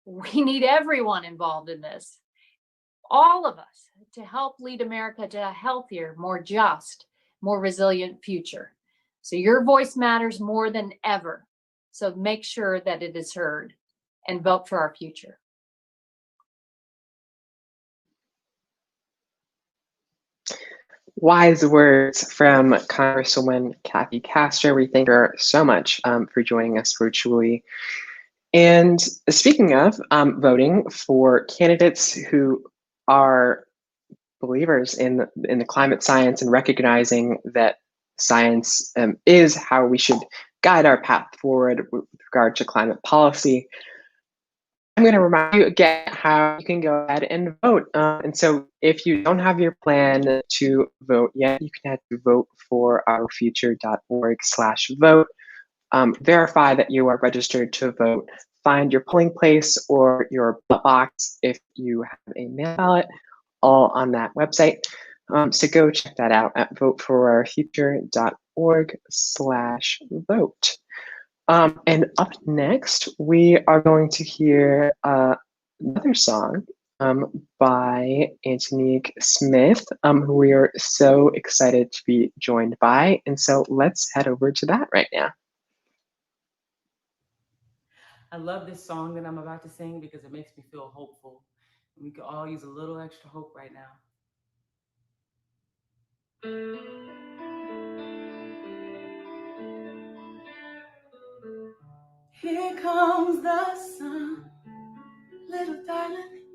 We need everyone involved in this, all of us, to help lead America to a healthier, more just, more resilient future. So your voice matters more than ever. So make sure that it is heard and vote for our future. wise words from Congresswoman Kathy Castor. We thank her so much for joining us virtually. And speaking of voting for candidates who are believers in the climate science and recognizing that science is how we should guide our path forward with regard to climate policy, I'm going to remind you again how you can go ahead and vote. And so if you don't have your plan to vote yet, you can head to voteforourfuture.org/vote. Verify that you are registered to vote. Find your polling place or your ballot box if you have a mail ballot, all on that website. So go check that out at voteforourfuture.org/vote. And up next, we are going to hear another song by Antonique Smith, who we are so excited to be joined by. And so let's head over to that right now. I love this song that I'm about to sing because it makes me feel hopeful. We could all use a little extra hope right now. Here comes the sun, little darling.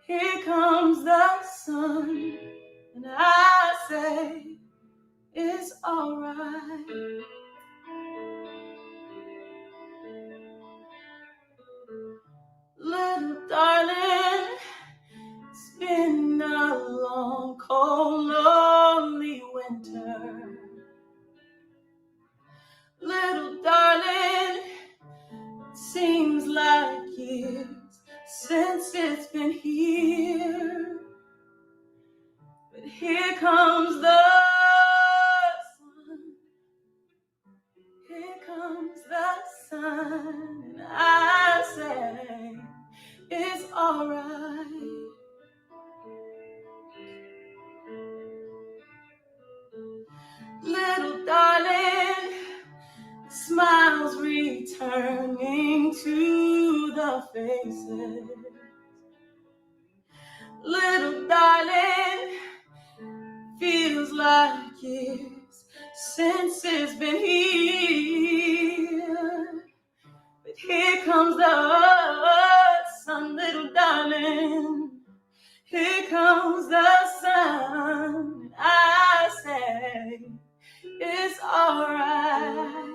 Here comes the sun, and I say it's alright. Little darling, it's been a long, cold, lonely winter. Little darling, seems like years since it's been here. But here comes the sun. Here comes the sun. And I say it's alright. Little darling, smiles returning to the faces. Little darling, feels like years since it's been here. But here comes the sun, little darling. Here comes the sun. And I say it's alright.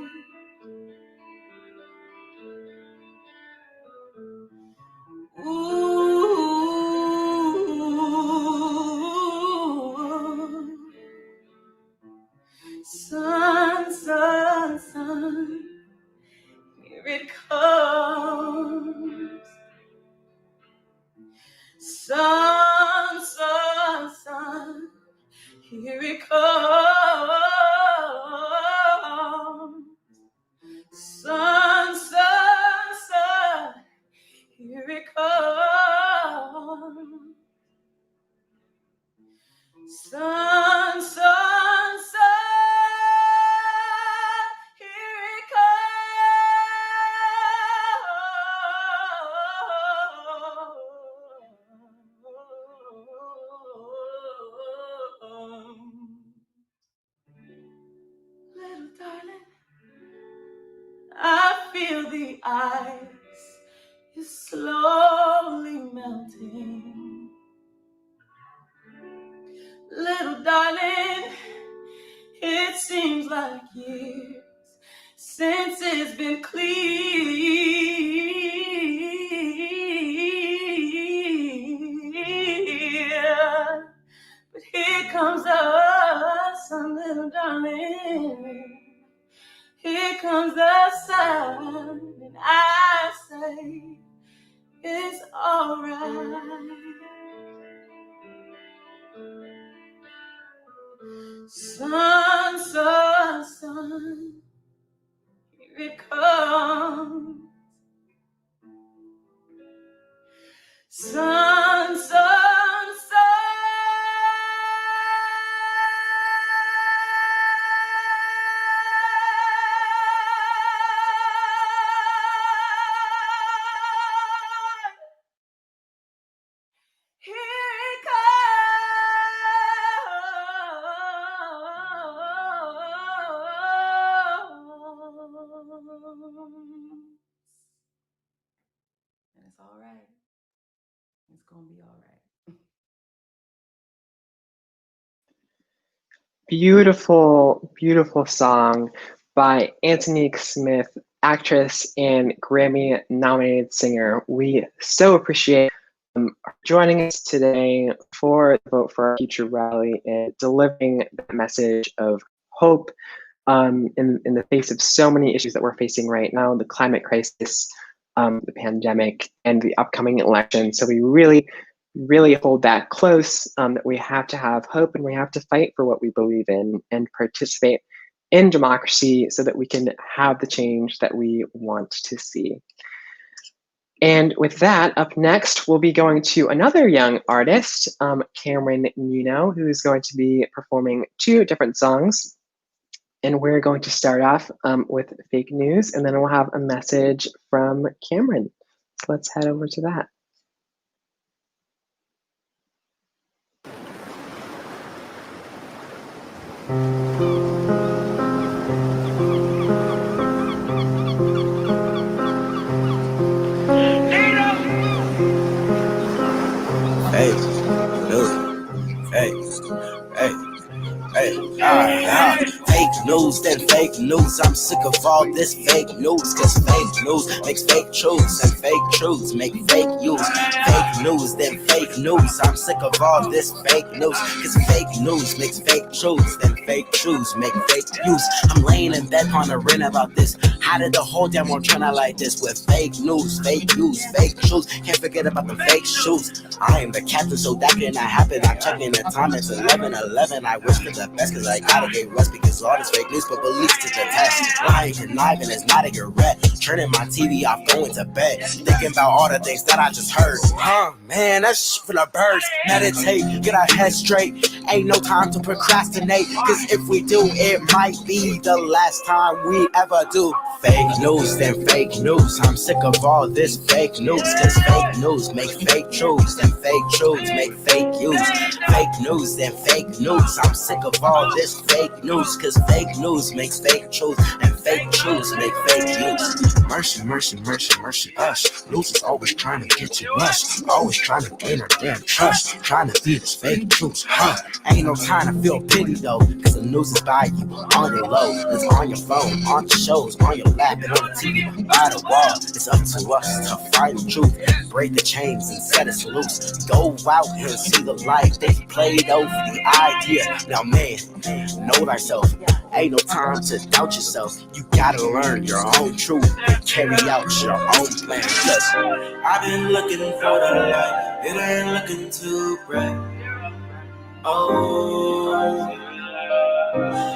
Ooh. Sun, sun, sun, here it comes. Sun, sun, sun, here it comes. Sun, sun, sun, here it comes. Sun, sun, sun, here it comes. Little darling, I feel the ice is slowly melting. Little darling, it seems like years since it's been clear. But here comes the sun, little darling. Here comes the sun, and I say it's alright. Sun, sun, sun, here it comes. Sun, sun, sun. Here it comes. It's all right. It's gonna be all right. Beautiful, beautiful song by Antonique Smith, actress and Grammy nominated singer. We so appreciate joining us today for the Vote for Our Future rally and delivering the message of hope in the face of so many issues that we're facing right now, the climate crisis, the pandemic, and the upcoming election. So we really hold that close, that we have to have hope and we have to fight for what we believe in and participate in democracy so that we can have the change that we want to see. And with that, up next, we'll be going to another young artist, Cameron Nuno, who's going to be performing 2 different songs. And we're going to start off with fake news, and then we'll have a message from Cameron. So let's head over to that. Hey, no, hey, fake news, then fake news. I'm sick of all this fake news, cause fake news makes fake truths, and fake truths make fake news. Fake news, then fake news. I'm sick of all this fake news, cause fake news makes fake truths, then fake truths make fake news. I'm laying in bed pondering about this. How did the whole damn world turn out like this with fake news, fake truths? Can't forget about the fake shoes. I am the captain, so that cannot happen. I'm checking the time, it's 11:11. I wish for the best, cause I gotta get rest, because all this fake news but beliefs to the test. Lying, conniving is not a regret. Turning my TV off, going to bed, thinking about all the things that I just heard. Man, that's shit for the birds. Meditate, get our head straight. Ain't no time to procrastinate, cause if we do, it might be the last time we ever do. Fake news, then fake news. I'm sick of all this fake news, cause fake news make fake truths, then fake truths make fake news. Fake news, then fake news. I'm sick of all this fake news, cause fake news makes fake truths, and fake truths make fake news. Mercy, mercy, mercy, mercy us. News is always trying to get you mush, always trying to gain our damn trust, trying to feed us fake truths. Ain't no time to feel pity though, cause the news is by you, on your low, it's on your phone, on the shows, on your lap, and on the TV, by the wall. It's up to us to find the truth, break the chains and set us loose. Go out and see the light. They played over the idea. Now man, know thyself. Ain't no time to doubt yourself. You gotta learn your own truth and carry out your own plan. Cause I've been looking for the light, it ain't looking too bright. Oh,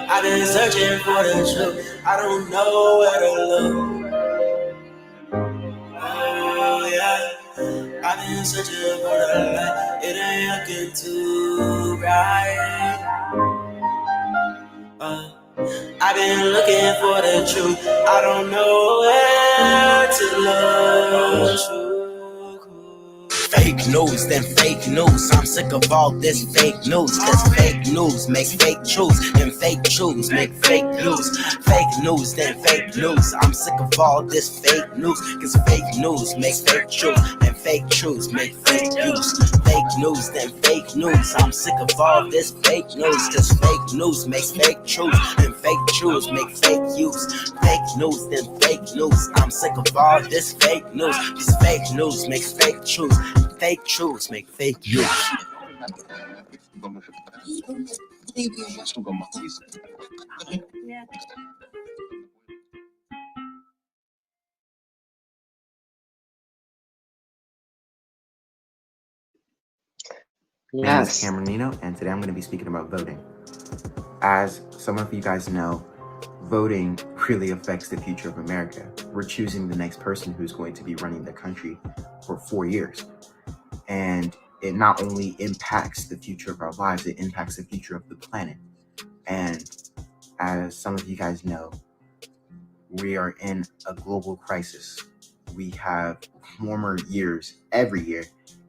I've been searching for the truth, I don't know where to look. Oh yeah, I've been searching for the light, it ain't looking too bright. I've been looking for the truth, I don't know where to look. Fake news, then fake news. I'm sick of all this fake news, cause fake news makes fake truths, and fake truths make fake news. Fake news, then fake news. I'm sick of all this fake news, cause fake news makes fake truths, and fake truths make fake news. Fake news, then fake news. I'm sick of all this fake news, cause fake news makes fake truths, and fake truths make fake news. Fake news, then fake news. I'm sick of all this fake news, cause fake news makes fake truths. Fake truths make fake news. My name is Cameron Nino, and today I'm going to be speaking about voting. As some of you guys know, voting really affects the future of America. We're choosing the next person who's going to be running the country for 4 years. And it not only impacts the future of our lives, it impacts the future of the planet. And as some of you guys know, we are in a global crisis. We have warmer years every year.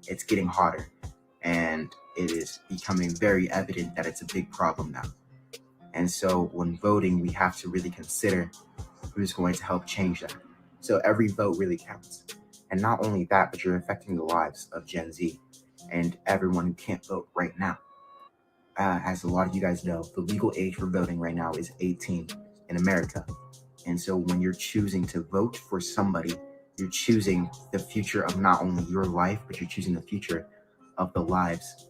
It's getting hotter. And it is becoming very evident that it's a big problem now. And so when voting, we have to really consider who's going to help change that. So every vote really counts. And not only that, but you're affecting the lives of Gen Z and everyone who can't vote right now. As a lot of you guys know, the legal age for voting right now is 18 in America. And so when you're choosing to vote for somebody, you're choosing the future of not only your life, but you're choosing the future of the lives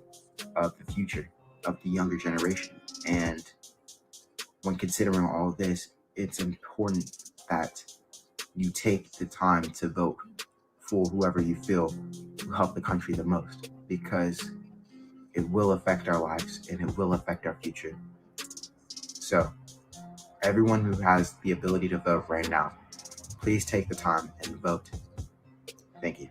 of the future of the younger generation. And when considering all of this, it's important that you take the time to vote for whoever you feel will help the country the most, because it will affect our lives and it will affect our future. So everyone who has the ability to vote right now, please take the time and vote. Thank you.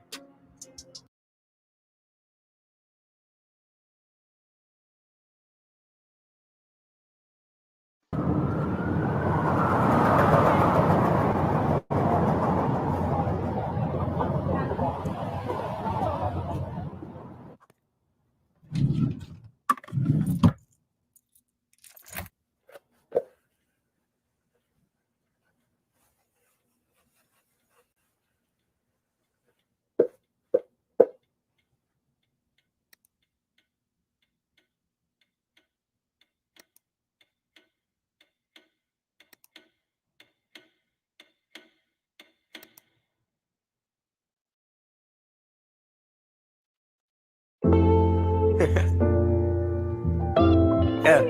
Yeah,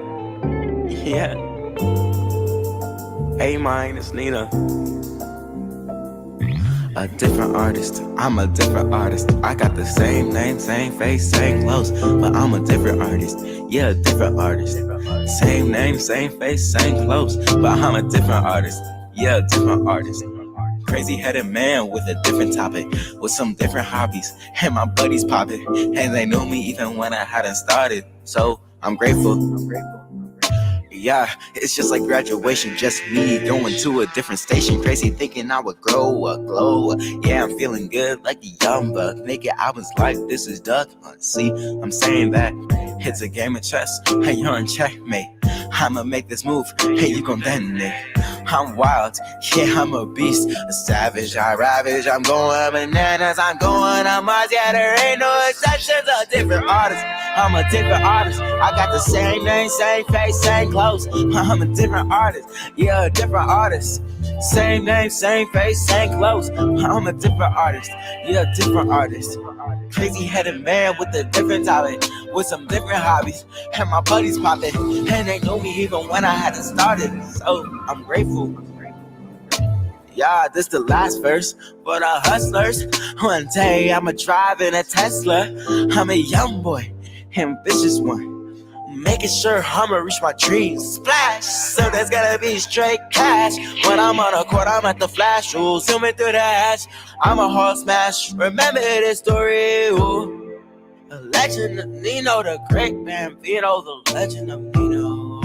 yeah. Hey, mine, it's Nina. A different artist, I'm a different artist. I got the same name, same face, same clothes, but I'm a different artist. Yeah, a different artist. Same name, same face, same clothes, but I'm a different artist. Yeah, a different artist. Crazy headed man with a different topic, with some different hobbies, and my buddies popping, and they knew me even when I hadn't started. So I'm grateful. Yeah, it's just like graduation, just me going to a different station. Crazy thinking I would grow or glow. Yeah, I'm feeling good like a young buck. Making albums like this is duck. See, I'm saying that it's a game of chess, and you're in checkmate. I'ma make this move, and you gon' detonate. I'm wild, yeah, I'm a beast, a savage, I ravage. I'm going bananas, I'm going on Mars. Yeah, there ain't no exceptions. A different artist, I'm a different artist. I got the same name, same face, same clothes. I'm a different artist, yeah, a different artist. Same name, same face, same clothes. I'm a different artist, yeah, a different artist. Crazy headed man with a different talent, with some different hobbies, and my buddies popping, and they know me even when I hadn't started. So I'm grateful. Yeah, this the last verse for the hustlers. One day I'ma drive in a Tesla. I'm a young boy, ambitious one, making sure I'ma reach my dreams. Splash, so there's gonna be straight cash. When I'm on a court, I'm at the flash. Ooh, zooming through the ash. I'm a hard smash. Remember this story. Ooh, the legend of Nino, the great Bambino, the legend of Nino,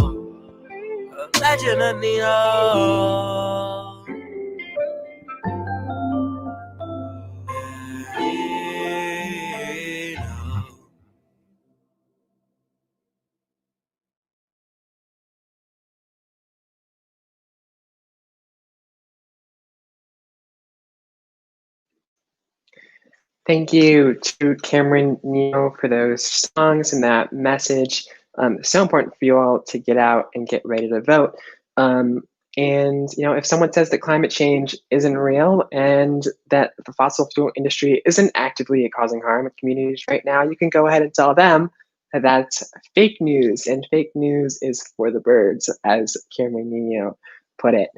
the legend of Nino. Thank you to Cameron Neo for those songs and that message. So important for you all to get out and get ready to vote. And if someone says that climate change isn't real and that the fossil fuel industry isn't actively causing harm in communities right now, you can go ahead and tell them that that's fake news, and fake news is for the birds, as Cameron Neo put it.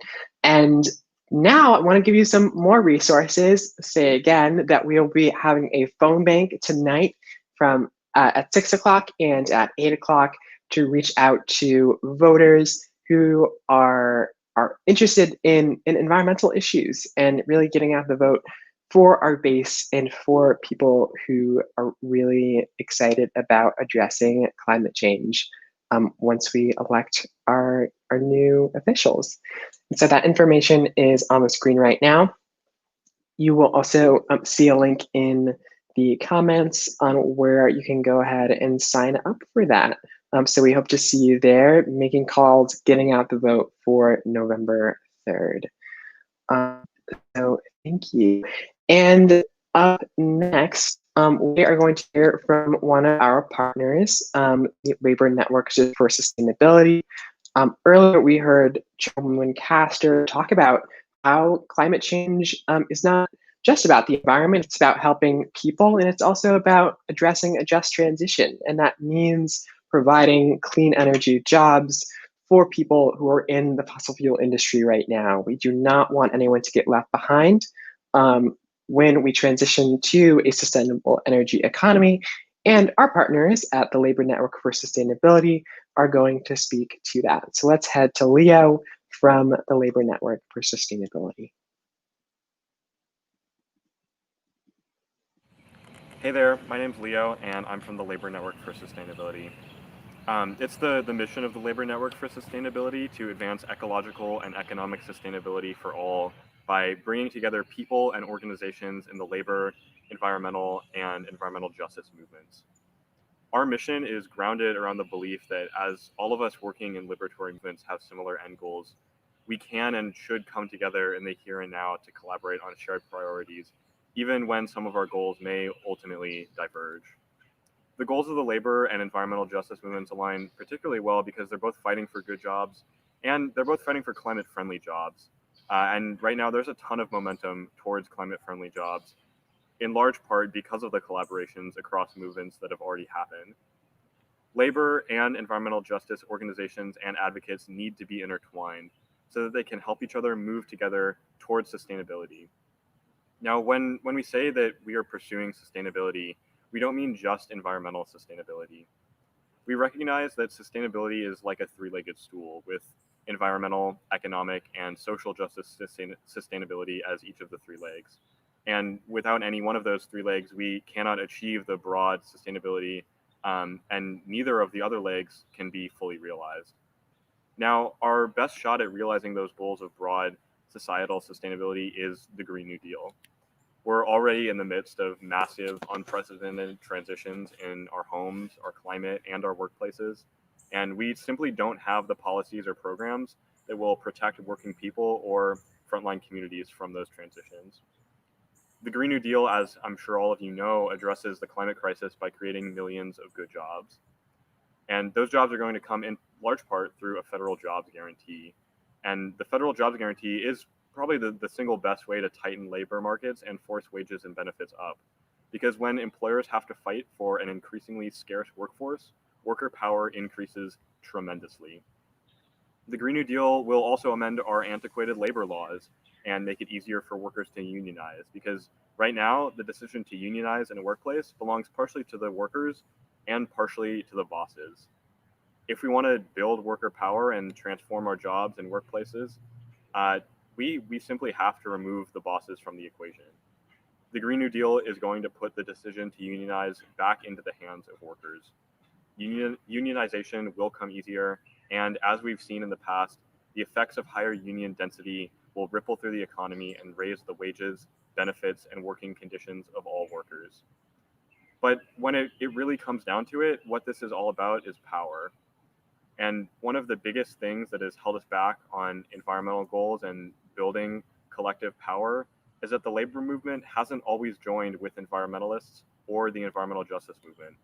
And now I want to give you some more resources. Say again that we'll be having a phone bank tonight from at 6 o'clock and at 8 o'clock to reach out to voters who are interested in environmental issues and really getting out the vote for our base and for people who are really excited about addressing climate change once we elect our new officials. So that information is on the screen right now. You will also see a link in the comments on where you can go ahead and sign up for that. So we hope to see you there, making calls, getting out the vote for November 3rd. So thank you. And Up next, we are going to hear from one of our partners, the Labor Network for Sustainability. Earlier, we heard Chairwoman Castor talk about how climate change is not just about the environment, it's about helping people, and it's also about addressing a just transition. And that means providing clean energy jobs for people who are in the fossil fuel industry right now. We do not want anyone to get left behind when we transition to a sustainable energy economy. And our partners at the Labor Network for Sustainability are going to speak to that. So let's head to Leo from the Labor Network for Sustainability. Hey there, my name's Leo, and I'm from the Labor Network for Sustainability. It's the mission of the Labor Network for Sustainability to advance ecological and economic sustainability for all by bringing together people and organizations in the labor, environmental, and environmental justice movements. Our mission is grounded around the belief that as all of us working in liberatory movements have similar end goals, we can and should come together in the here and now to collaborate on shared priorities, even when some of our goals may ultimately diverge. The goals of the labor and environmental justice movements align particularly well because they're both fighting for good jobs and they're both fighting for climate-friendly jobs. And right now there's a ton of momentum towards climate-friendly jobs, in large part because of the collaborations across movements that have already happened. Labor and environmental justice organizations and advocates need to be intertwined so that they can help each other move together towards sustainability. Now, when we say that we are pursuing sustainability, we don't mean just environmental sustainability. We recognize that sustainability is like a three-legged stool with environmental, economic, and social justice sustainability as each of the three legs. And without any one of those three legs, we cannot achieve the broad sustainability, and neither of the other legs can be fully realized. Now, our best shot at realizing those goals of broad societal sustainability is the Green New Deal. We're already in the midst of massive, unprecedented transitions in our homes, our climate, and our workplaces, and we simply don't have the policies or programs that will protect working people or frontline communities from those transitions. The Green New Deal, as I'm sure all of you know, addresses the climate crisis by creating millions of good jobs. And those jobs are going to come in large part through a federal jobs guarantee. And the federal jobs guarantee is probably the single best way to tighten labor markets and force wages and benefits up. Because when employers have to fight for an increasingly scarce workforce, worker power increases tremendously. The Green New Deal will also amend our antiquated labor laws and make it easier for workers to unionize, because right now the decision to unionize in a workplace belongs partially to the workers and partially to the bosses. If we want to build worker power and transform our jobs and workplaces, we simply have to remove the bosses from the equation. The Green New Deal is going to put the decision to unionize back into the hands of workers. Unionization will come easier, and as we've seen in the past, the effects of higher union density will ripple through the economy and raise the wages, benefits, and working conditions of all workers. But when it really comes down to it, what this is all about is power. And one of the biggest things that has held us back on environmental goals and building collective power is that the labor movement hasn't always joined with environmentalists or the environmental justice movement.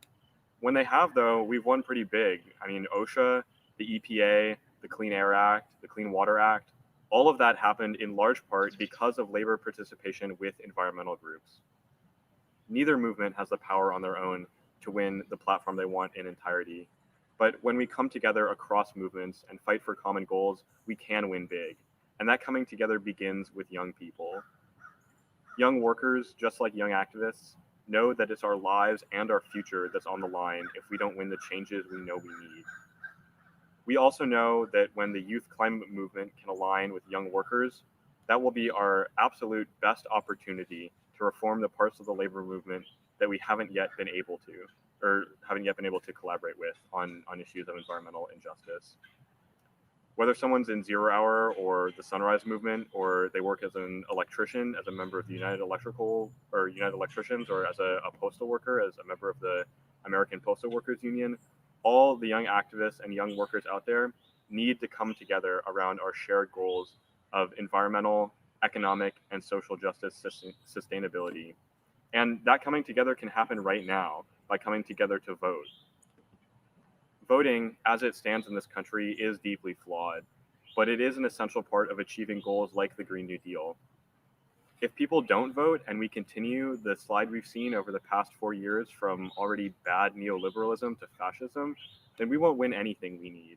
When they have, though, we've won pretty big. I mean, OSHA, the EPA, the Clean Air Act, the Clean Water Act, all of that happened in large part because of labor participation with environmental groups. Neither movement has the power on their own to win the platform they want in entirety. But when we come together across movements and fight for common goals, we can win big. And that coming together begins with young people. Young workers, just like young activists, know that it's our lives and our future that's on the line if we don't win the changes we know we need. We also know that when the youth climate movement can align with young workers, that will be our absolute best opportunity to reform the parts of the labor movement that we haven't yet been able to collaborate with on issues of environmental injustice. Whether someone's in Zero Hour or the Sunrise Movement, or they work as an electrician, as a member of the United Electricians, or as a postal worker, as a member of the American Postal Workers Union, all the young activists and young workers out there need to come together around our shared goals of environmental, economic, and social justice sustainability. And that coming together can happen right now by coming together to vote. Voting, as it stands in this country, is deeply flawed, but it is an essential part of achieving goals like the Green New Deal. If people don't vote and we continue the slide we've seen over the past 4 years from already bad neoliberalism to fascism, then we won't win anything we need.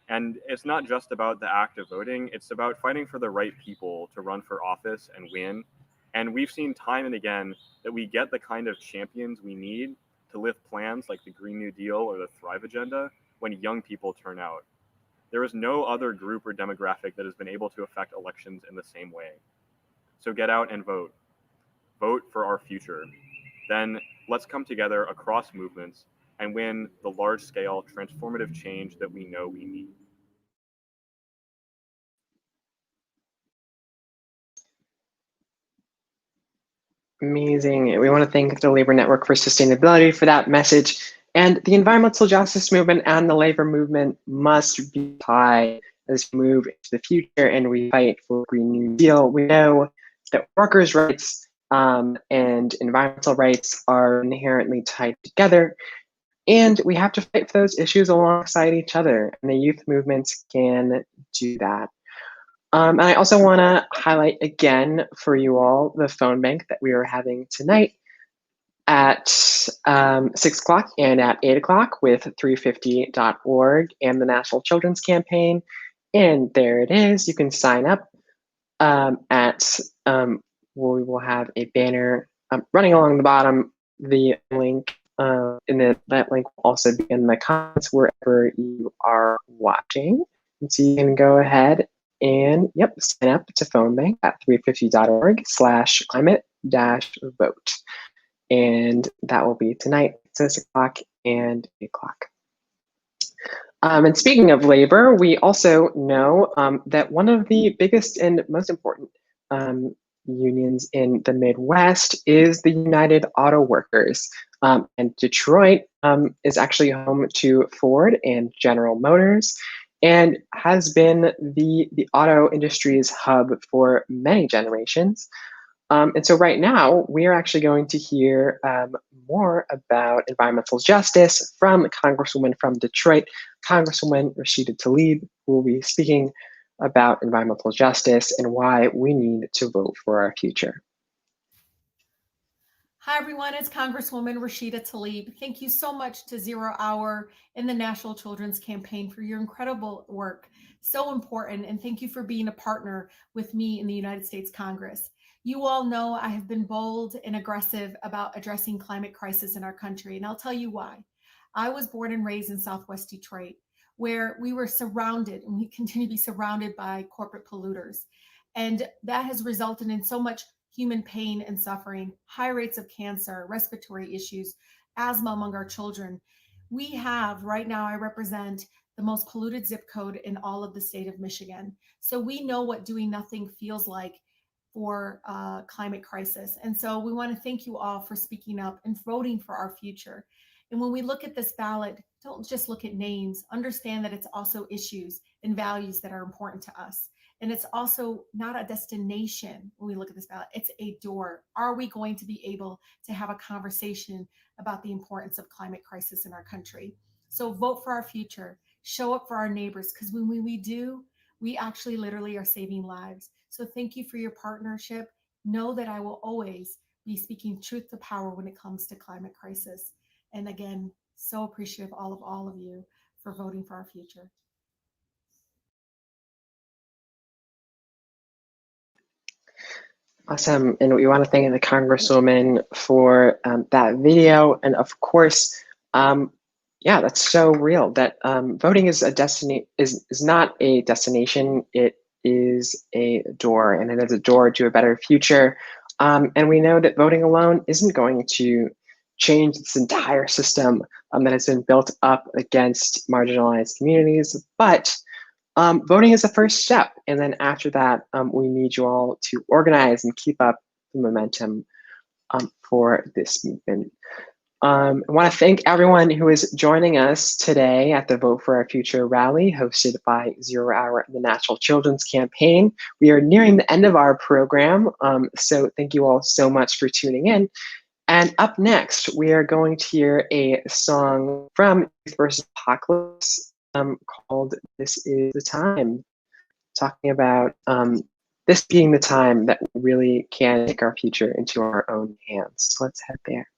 And it's not just about the act of voting, it's about fighting for the right people to run for office and win. And we've seen time and again that we get the kind of champions we need to lift plans like the Green New Deal or the Thrive Agenda when young people turn out. There is no other group or demographic that has been able to affect elections in the same way. So get out and vote. Vote for our future. Then let's come together across movements and win the large-scale transformative change that we know we need. Amazing. We want to thank the Labor Network for Sustainability for that message. And the environmental justice movement and the labor movement must be tied as we move into the future and we fight for Green New Deal. We know that workers' rights and environmental rights are inherently tied together. And we have to fight for those issues alongside each other. And the youth movements can do that. And I also want to highlight again for you all the phone bank that we are having tonight at 6 o'clock and at 8 o'clock with 350.org and the National Children's Campaign. And there it is. You can sign up we will have a banner running along the bottom. The link that link will also be in the comments wherever you are watching. And so you can go ahead and sign up to phone bank at 350.org/climate-vote. And that will be tonight, 6 o'clock and 8 o'clock. And speaking of labor, we also know that one of the biggest and most important unions in the Midwest is the United Auto Workers. And Detroit is actually home to Ford and General Motors and has been the auto industry's hub for many generations. And so right now, we are actually going to hear more about environmental justice from Congresswoman from Detroit, Congresswoman Rashida Tlaib, who will be speaking about environmental justice and why we need to vote for our future. Hi, everyone. It's Congresswoman Rashida Tlaib. Thank you so much to Zero Hour and the National Children's Campaign for your incredible work. So important. And thank you for being a partner with me in the United States Congress. You all know I have been bold and aggressive about addressing climate crisis in our country, and I'll tell you why. I was born and raised in Southwest Detroit, where we were surrounded, and we continue to be surrounded by corporate polluters. And that has resulted in so much human pain and suffering, high rates of cancer, respiratory issues, asthma among our children. We have, right now, I represent the most polluted zip code in all of the state of Michigan. So we know what doing nothing feels like for climate crisis. And so we want to thank you all for speaking up and voting for our future. And when we look at this ballot, don't just look at names, understand that it's also issues and values that are important to us. And it's also not a destination when we look at this ballot, it's a door. Are we going to be able to have a conversation about the importance of climate crisis in our country? So vote for our future, show up for our neighbors, because when we do, we actually literally are saving lives. So thank you for your partnership. Know that I will always be speaking truth to power when it comes to climate crisis. And again, so appreciative of all of you for voting for our future. Awesome. And we want to thank the Congresswoman for that video. And of course, that's so real that voting is not a destination. It is a door, and it is a door to a better future. And we know that voting alone isn't going to change this entire system that has been built up against marginalized communities, but voting is the first step. And then after that, we need you all to organize and keep up the momentum for this movement. I want to thank everyone who is joining us today at the Vote for Our Future rally hosted by Zero Hour and the National Children's Campaign. We are nearing the end of our program, so thank you all so much for tuning in. And up next, we are going to hear a song from Youth vs. Apocalypse called This Is the Time, talking about this being the time that we really can take our future into our own hands. So let's head there.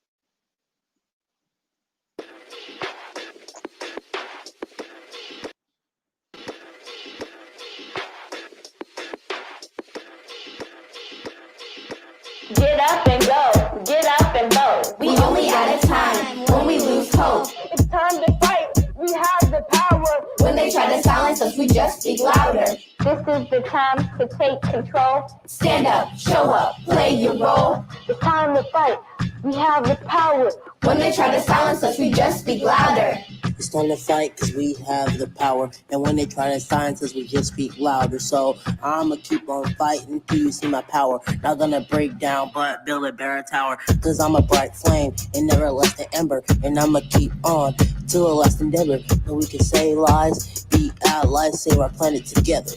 Get up and go, get up and vote. We only at a time when we lose hope. It's time to fight, we have the power. When they try to silence us, we just speak louder. This is the time to take control. Stand up, show up, play your role. It's time to fight, we have the power. When they try to silence us, we just speak louder. It's time to fight because we have the power. And when they try to silence us, we just speak louder. So I'ma keep on fighting till you see my power. Not gonna break down, but build a better tower. Cause I'm a bright flame and never less than ember. And I'ma keep on till the last endeavor. And we can say lies, be allies, save our planet together.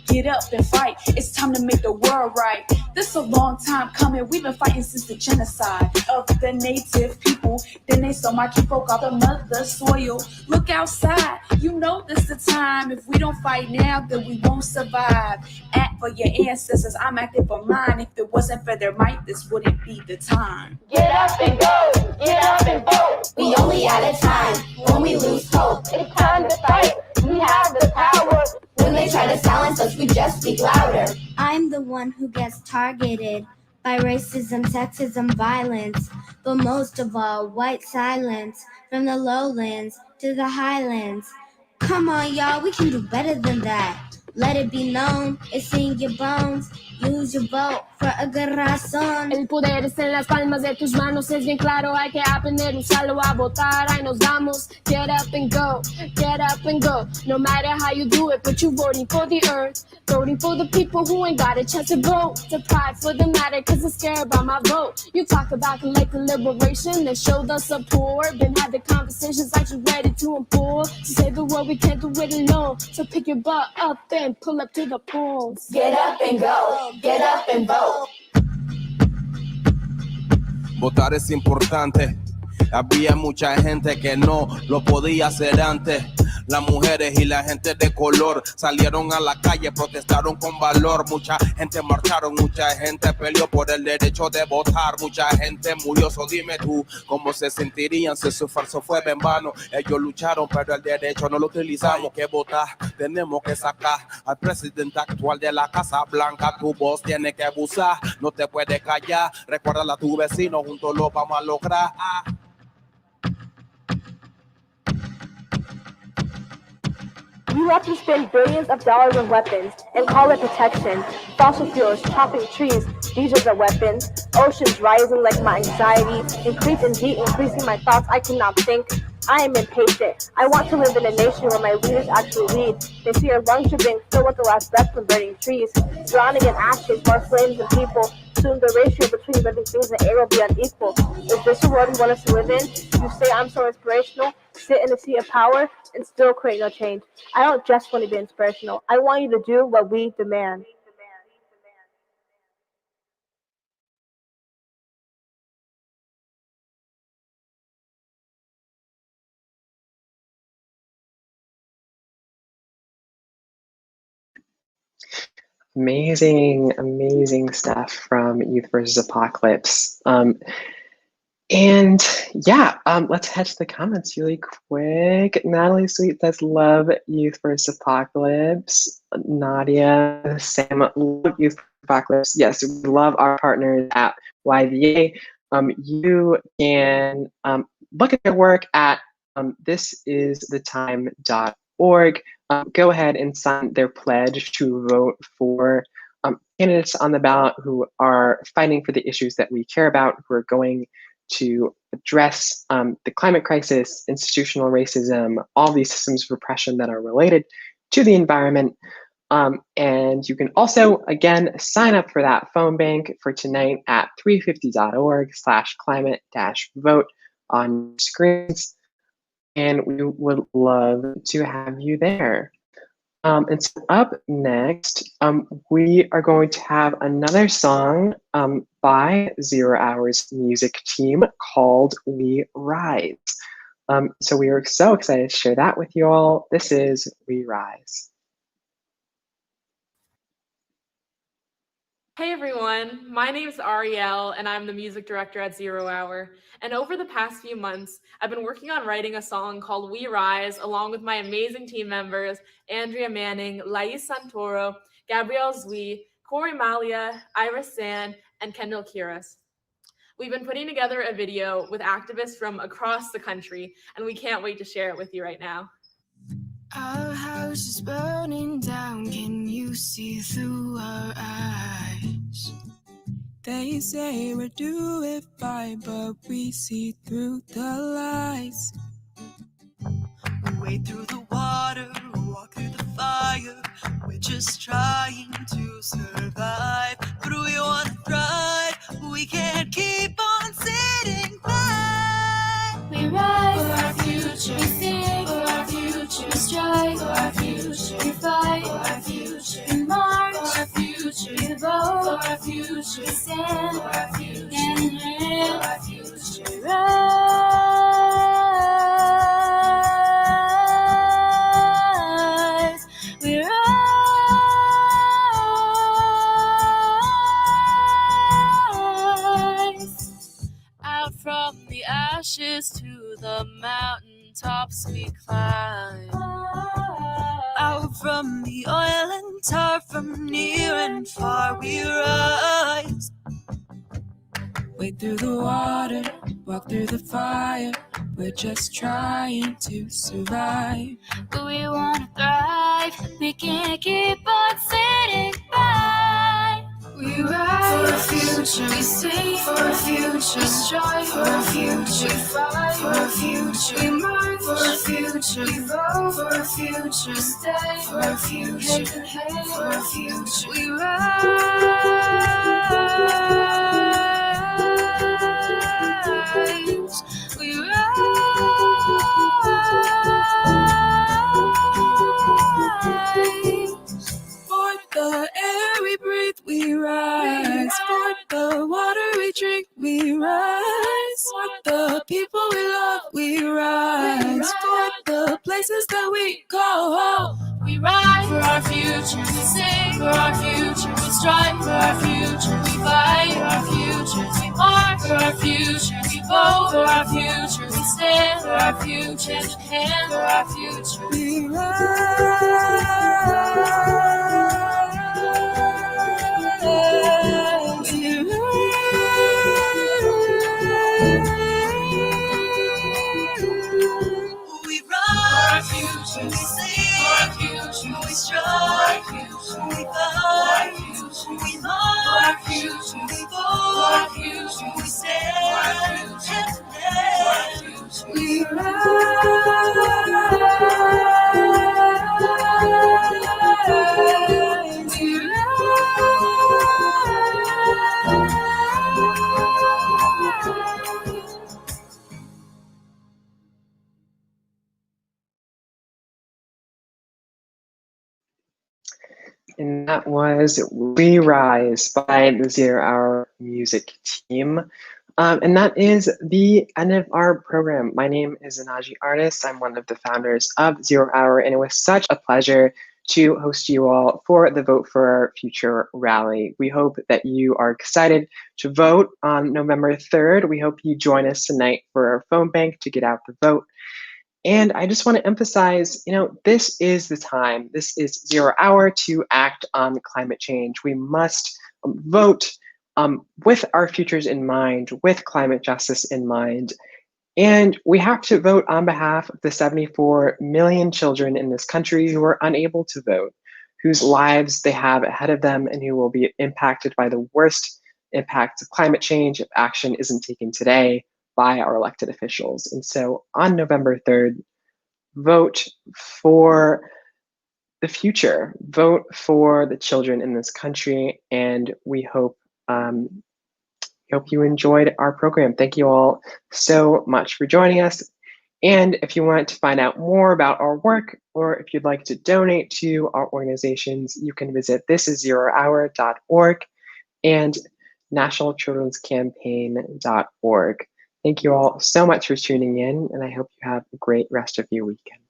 Get up and fight. It's time to make the world right. This a long time coming. We've been fighting since the genocide of the native people. Then they stole my folk off the mother soil. Look outside. You know this the time. If we don't fight now, then we won't survive. Act for your ancestors. I'm acting for mine. If it wasn't for their might, this wouldn't be the time. Get up and go, get up and vote. We only at a time when we lose hope. It's time to fight, we have the power. When they try to silence us, we just speak louder. I'm the one who gets targeted by racism, sexism, violence, but most of all, white silence, from the lowlands to the highlands. Come on, y'all, we can do better than that. Let it be known, it's in your bones. Use your vote for a good razón. El poder está en las palmas de tus manos, es bien claro, hay que aprender, usarlo a votar. Ahí nos vamos, get up and go, get up and go. No matter how you do it, but you're voting for the earth, voting for the people who ain't got a chance to vote. The pride for the matter, cause I'm scared about my vote. You talk about collective liberation, then show the support. Been having conversations like you're ready to impose. To save the world, we can't do it alone. So pick your butt up and pull up to the polls. Get up and go, get up and vote. Votar es importante. Había mucha gente que no lo podía hacer antes. Las mujeres y la gente de color salieron a la calle, protestaron con valor. Mucha gente marcharon, mucha gente peleó por el derecho de votar. Mucha gente murió, so dime tú, ¿cómo se sentirían si su esfuerzo fue en vano? Ellos lucharon, pero el derecho no lo utilizamos. Que votar, tenemos que sacar al presidente actual de la Casa Blanca. Tu voz tiene que abusar, no te puedes callar. Recuérdala a tu vecino, juntos lo vamos a lograr. You have to spend billions of dollars on weapons and call it protection. Fossil fuels, chopping trees, these are the weapons. Oceans rising like my anxiety, increasing heat, increasing my thoughts, I cannot think. I am impatient. I want to live in a nation where my leaders actually lead. They see our lungs are being filled with the last breath from burning trees, drowning in ashes, more flames than people. Soon the ratio between living things and air will be unequal. Is this a world you want us to live in? You say I'm so inspirational, sit in a seat of power, and still create no change. I don't just want to be inspirational. I want you to do what we demand. Amazing, amazing stuff from Youth vs. Apocalypse. And yeah, let's head to the comments really quick. Natalie Sweet says, love Youth vs. Apocalypse. Nadia, Sam, love Youth vs. Apocalypse. Yes, we love our partners at YVA. You can look at their work at thisisthetime.org. Go ahead and sign their pledge to vote for candidates on the ballot who are fighting for the issues that we care about, who are going to address the climate crisis, institutional racism, all these systems of oppression that are related to the environment. And you can also, again, sign up for that phone bank for tonight at 350.org/climate-vote on screens. And we would love to have you there. And so up next, we are going to have another song by 0 Hour's music team called We Rise. So we are so excited to share that with you all. This is We Rise. Hey everyone, my name is Ariel and I'm the music director at 0 Hour. And over the past few months, I've been working on writing a song called We Rise along with my amazing team members, Andrea Manning, Lais Santoro, Gabrielle Zui, Corey Malia, Iris Sand, and Kendall Kiras. We've been putting together a video with activists from across the country, and we can't wait to share it with you right now. Our house is burning down, can you see through our eyes? They say we're doing fine, but we see through the lies. We wade through the water, walk through the fire. We're just trying to survive, but we wanna thrive. We can't keep on sitting by. We rise for our future, we sing for our future, we strive for our future, we fight for our future, we march for our future, we vote for our future, we stand for our future, hand in hand for our future, we rise, we rise. Out from the ashes to the mountaintops we climb. Out from the oil and tar, from near and far we rise. Wade through the water, walk through the fire. We're just trying to survive, But we wanna thrive, we can't keep on sitting by. We rise for our future, we sing for our future, strive for our future, we fight for our future, we march for our future, we vote for our future, stay for our future, hand in hand for our future. We rise, we rise. for the air we breathe, we rise. For the water we drink, we rise. For the people we love, we rise. For the places that we go home. We ride for our future, we sing for our future, we strive for our future, we fight for our future, we march for our future, we vote for our future, we stand for our future, hand in hand for our future. We rise, we We ride for our future, we sing for our future, we strive for our future, we fight for our future, we march for our future, we vote for our future, we stand for our future, we rise, we rise. And that was We Rise by the 0 Hour music team. And that is the end of our program. My name is Anaji Artist. I'm one of the founders of 0 Hour, and it was such a pleasure to host you all for the Vote for Our Future rally. We hope that you are excited to vote on November 3rd. We hope you join us tonight for our phone bank to get out the vote. And I just want to emphasize, this is the time. This is 0 Hour to act on climate change. We must vote with our futures in mind, with climate justice in mind. And we have to vote on behalf of the 74 million children in this country who are unable to vote, whose lives they have ahead of them, and who will be impacted by the worst impacts of climate change if action isn't taken today by our elected officials. And so on November 3rd, vote for the future. Vote for the children in this country, and we hope you enjoyed our program. Thank you all so much for joining us. And if you want to find out more about our work, or if you'd like to donate to our organizations, you can visit thisiszerohour.org and nationalchildrenscampaign.org. Thank you all so much for tuning in, and I hope you have a great rest of your weekend.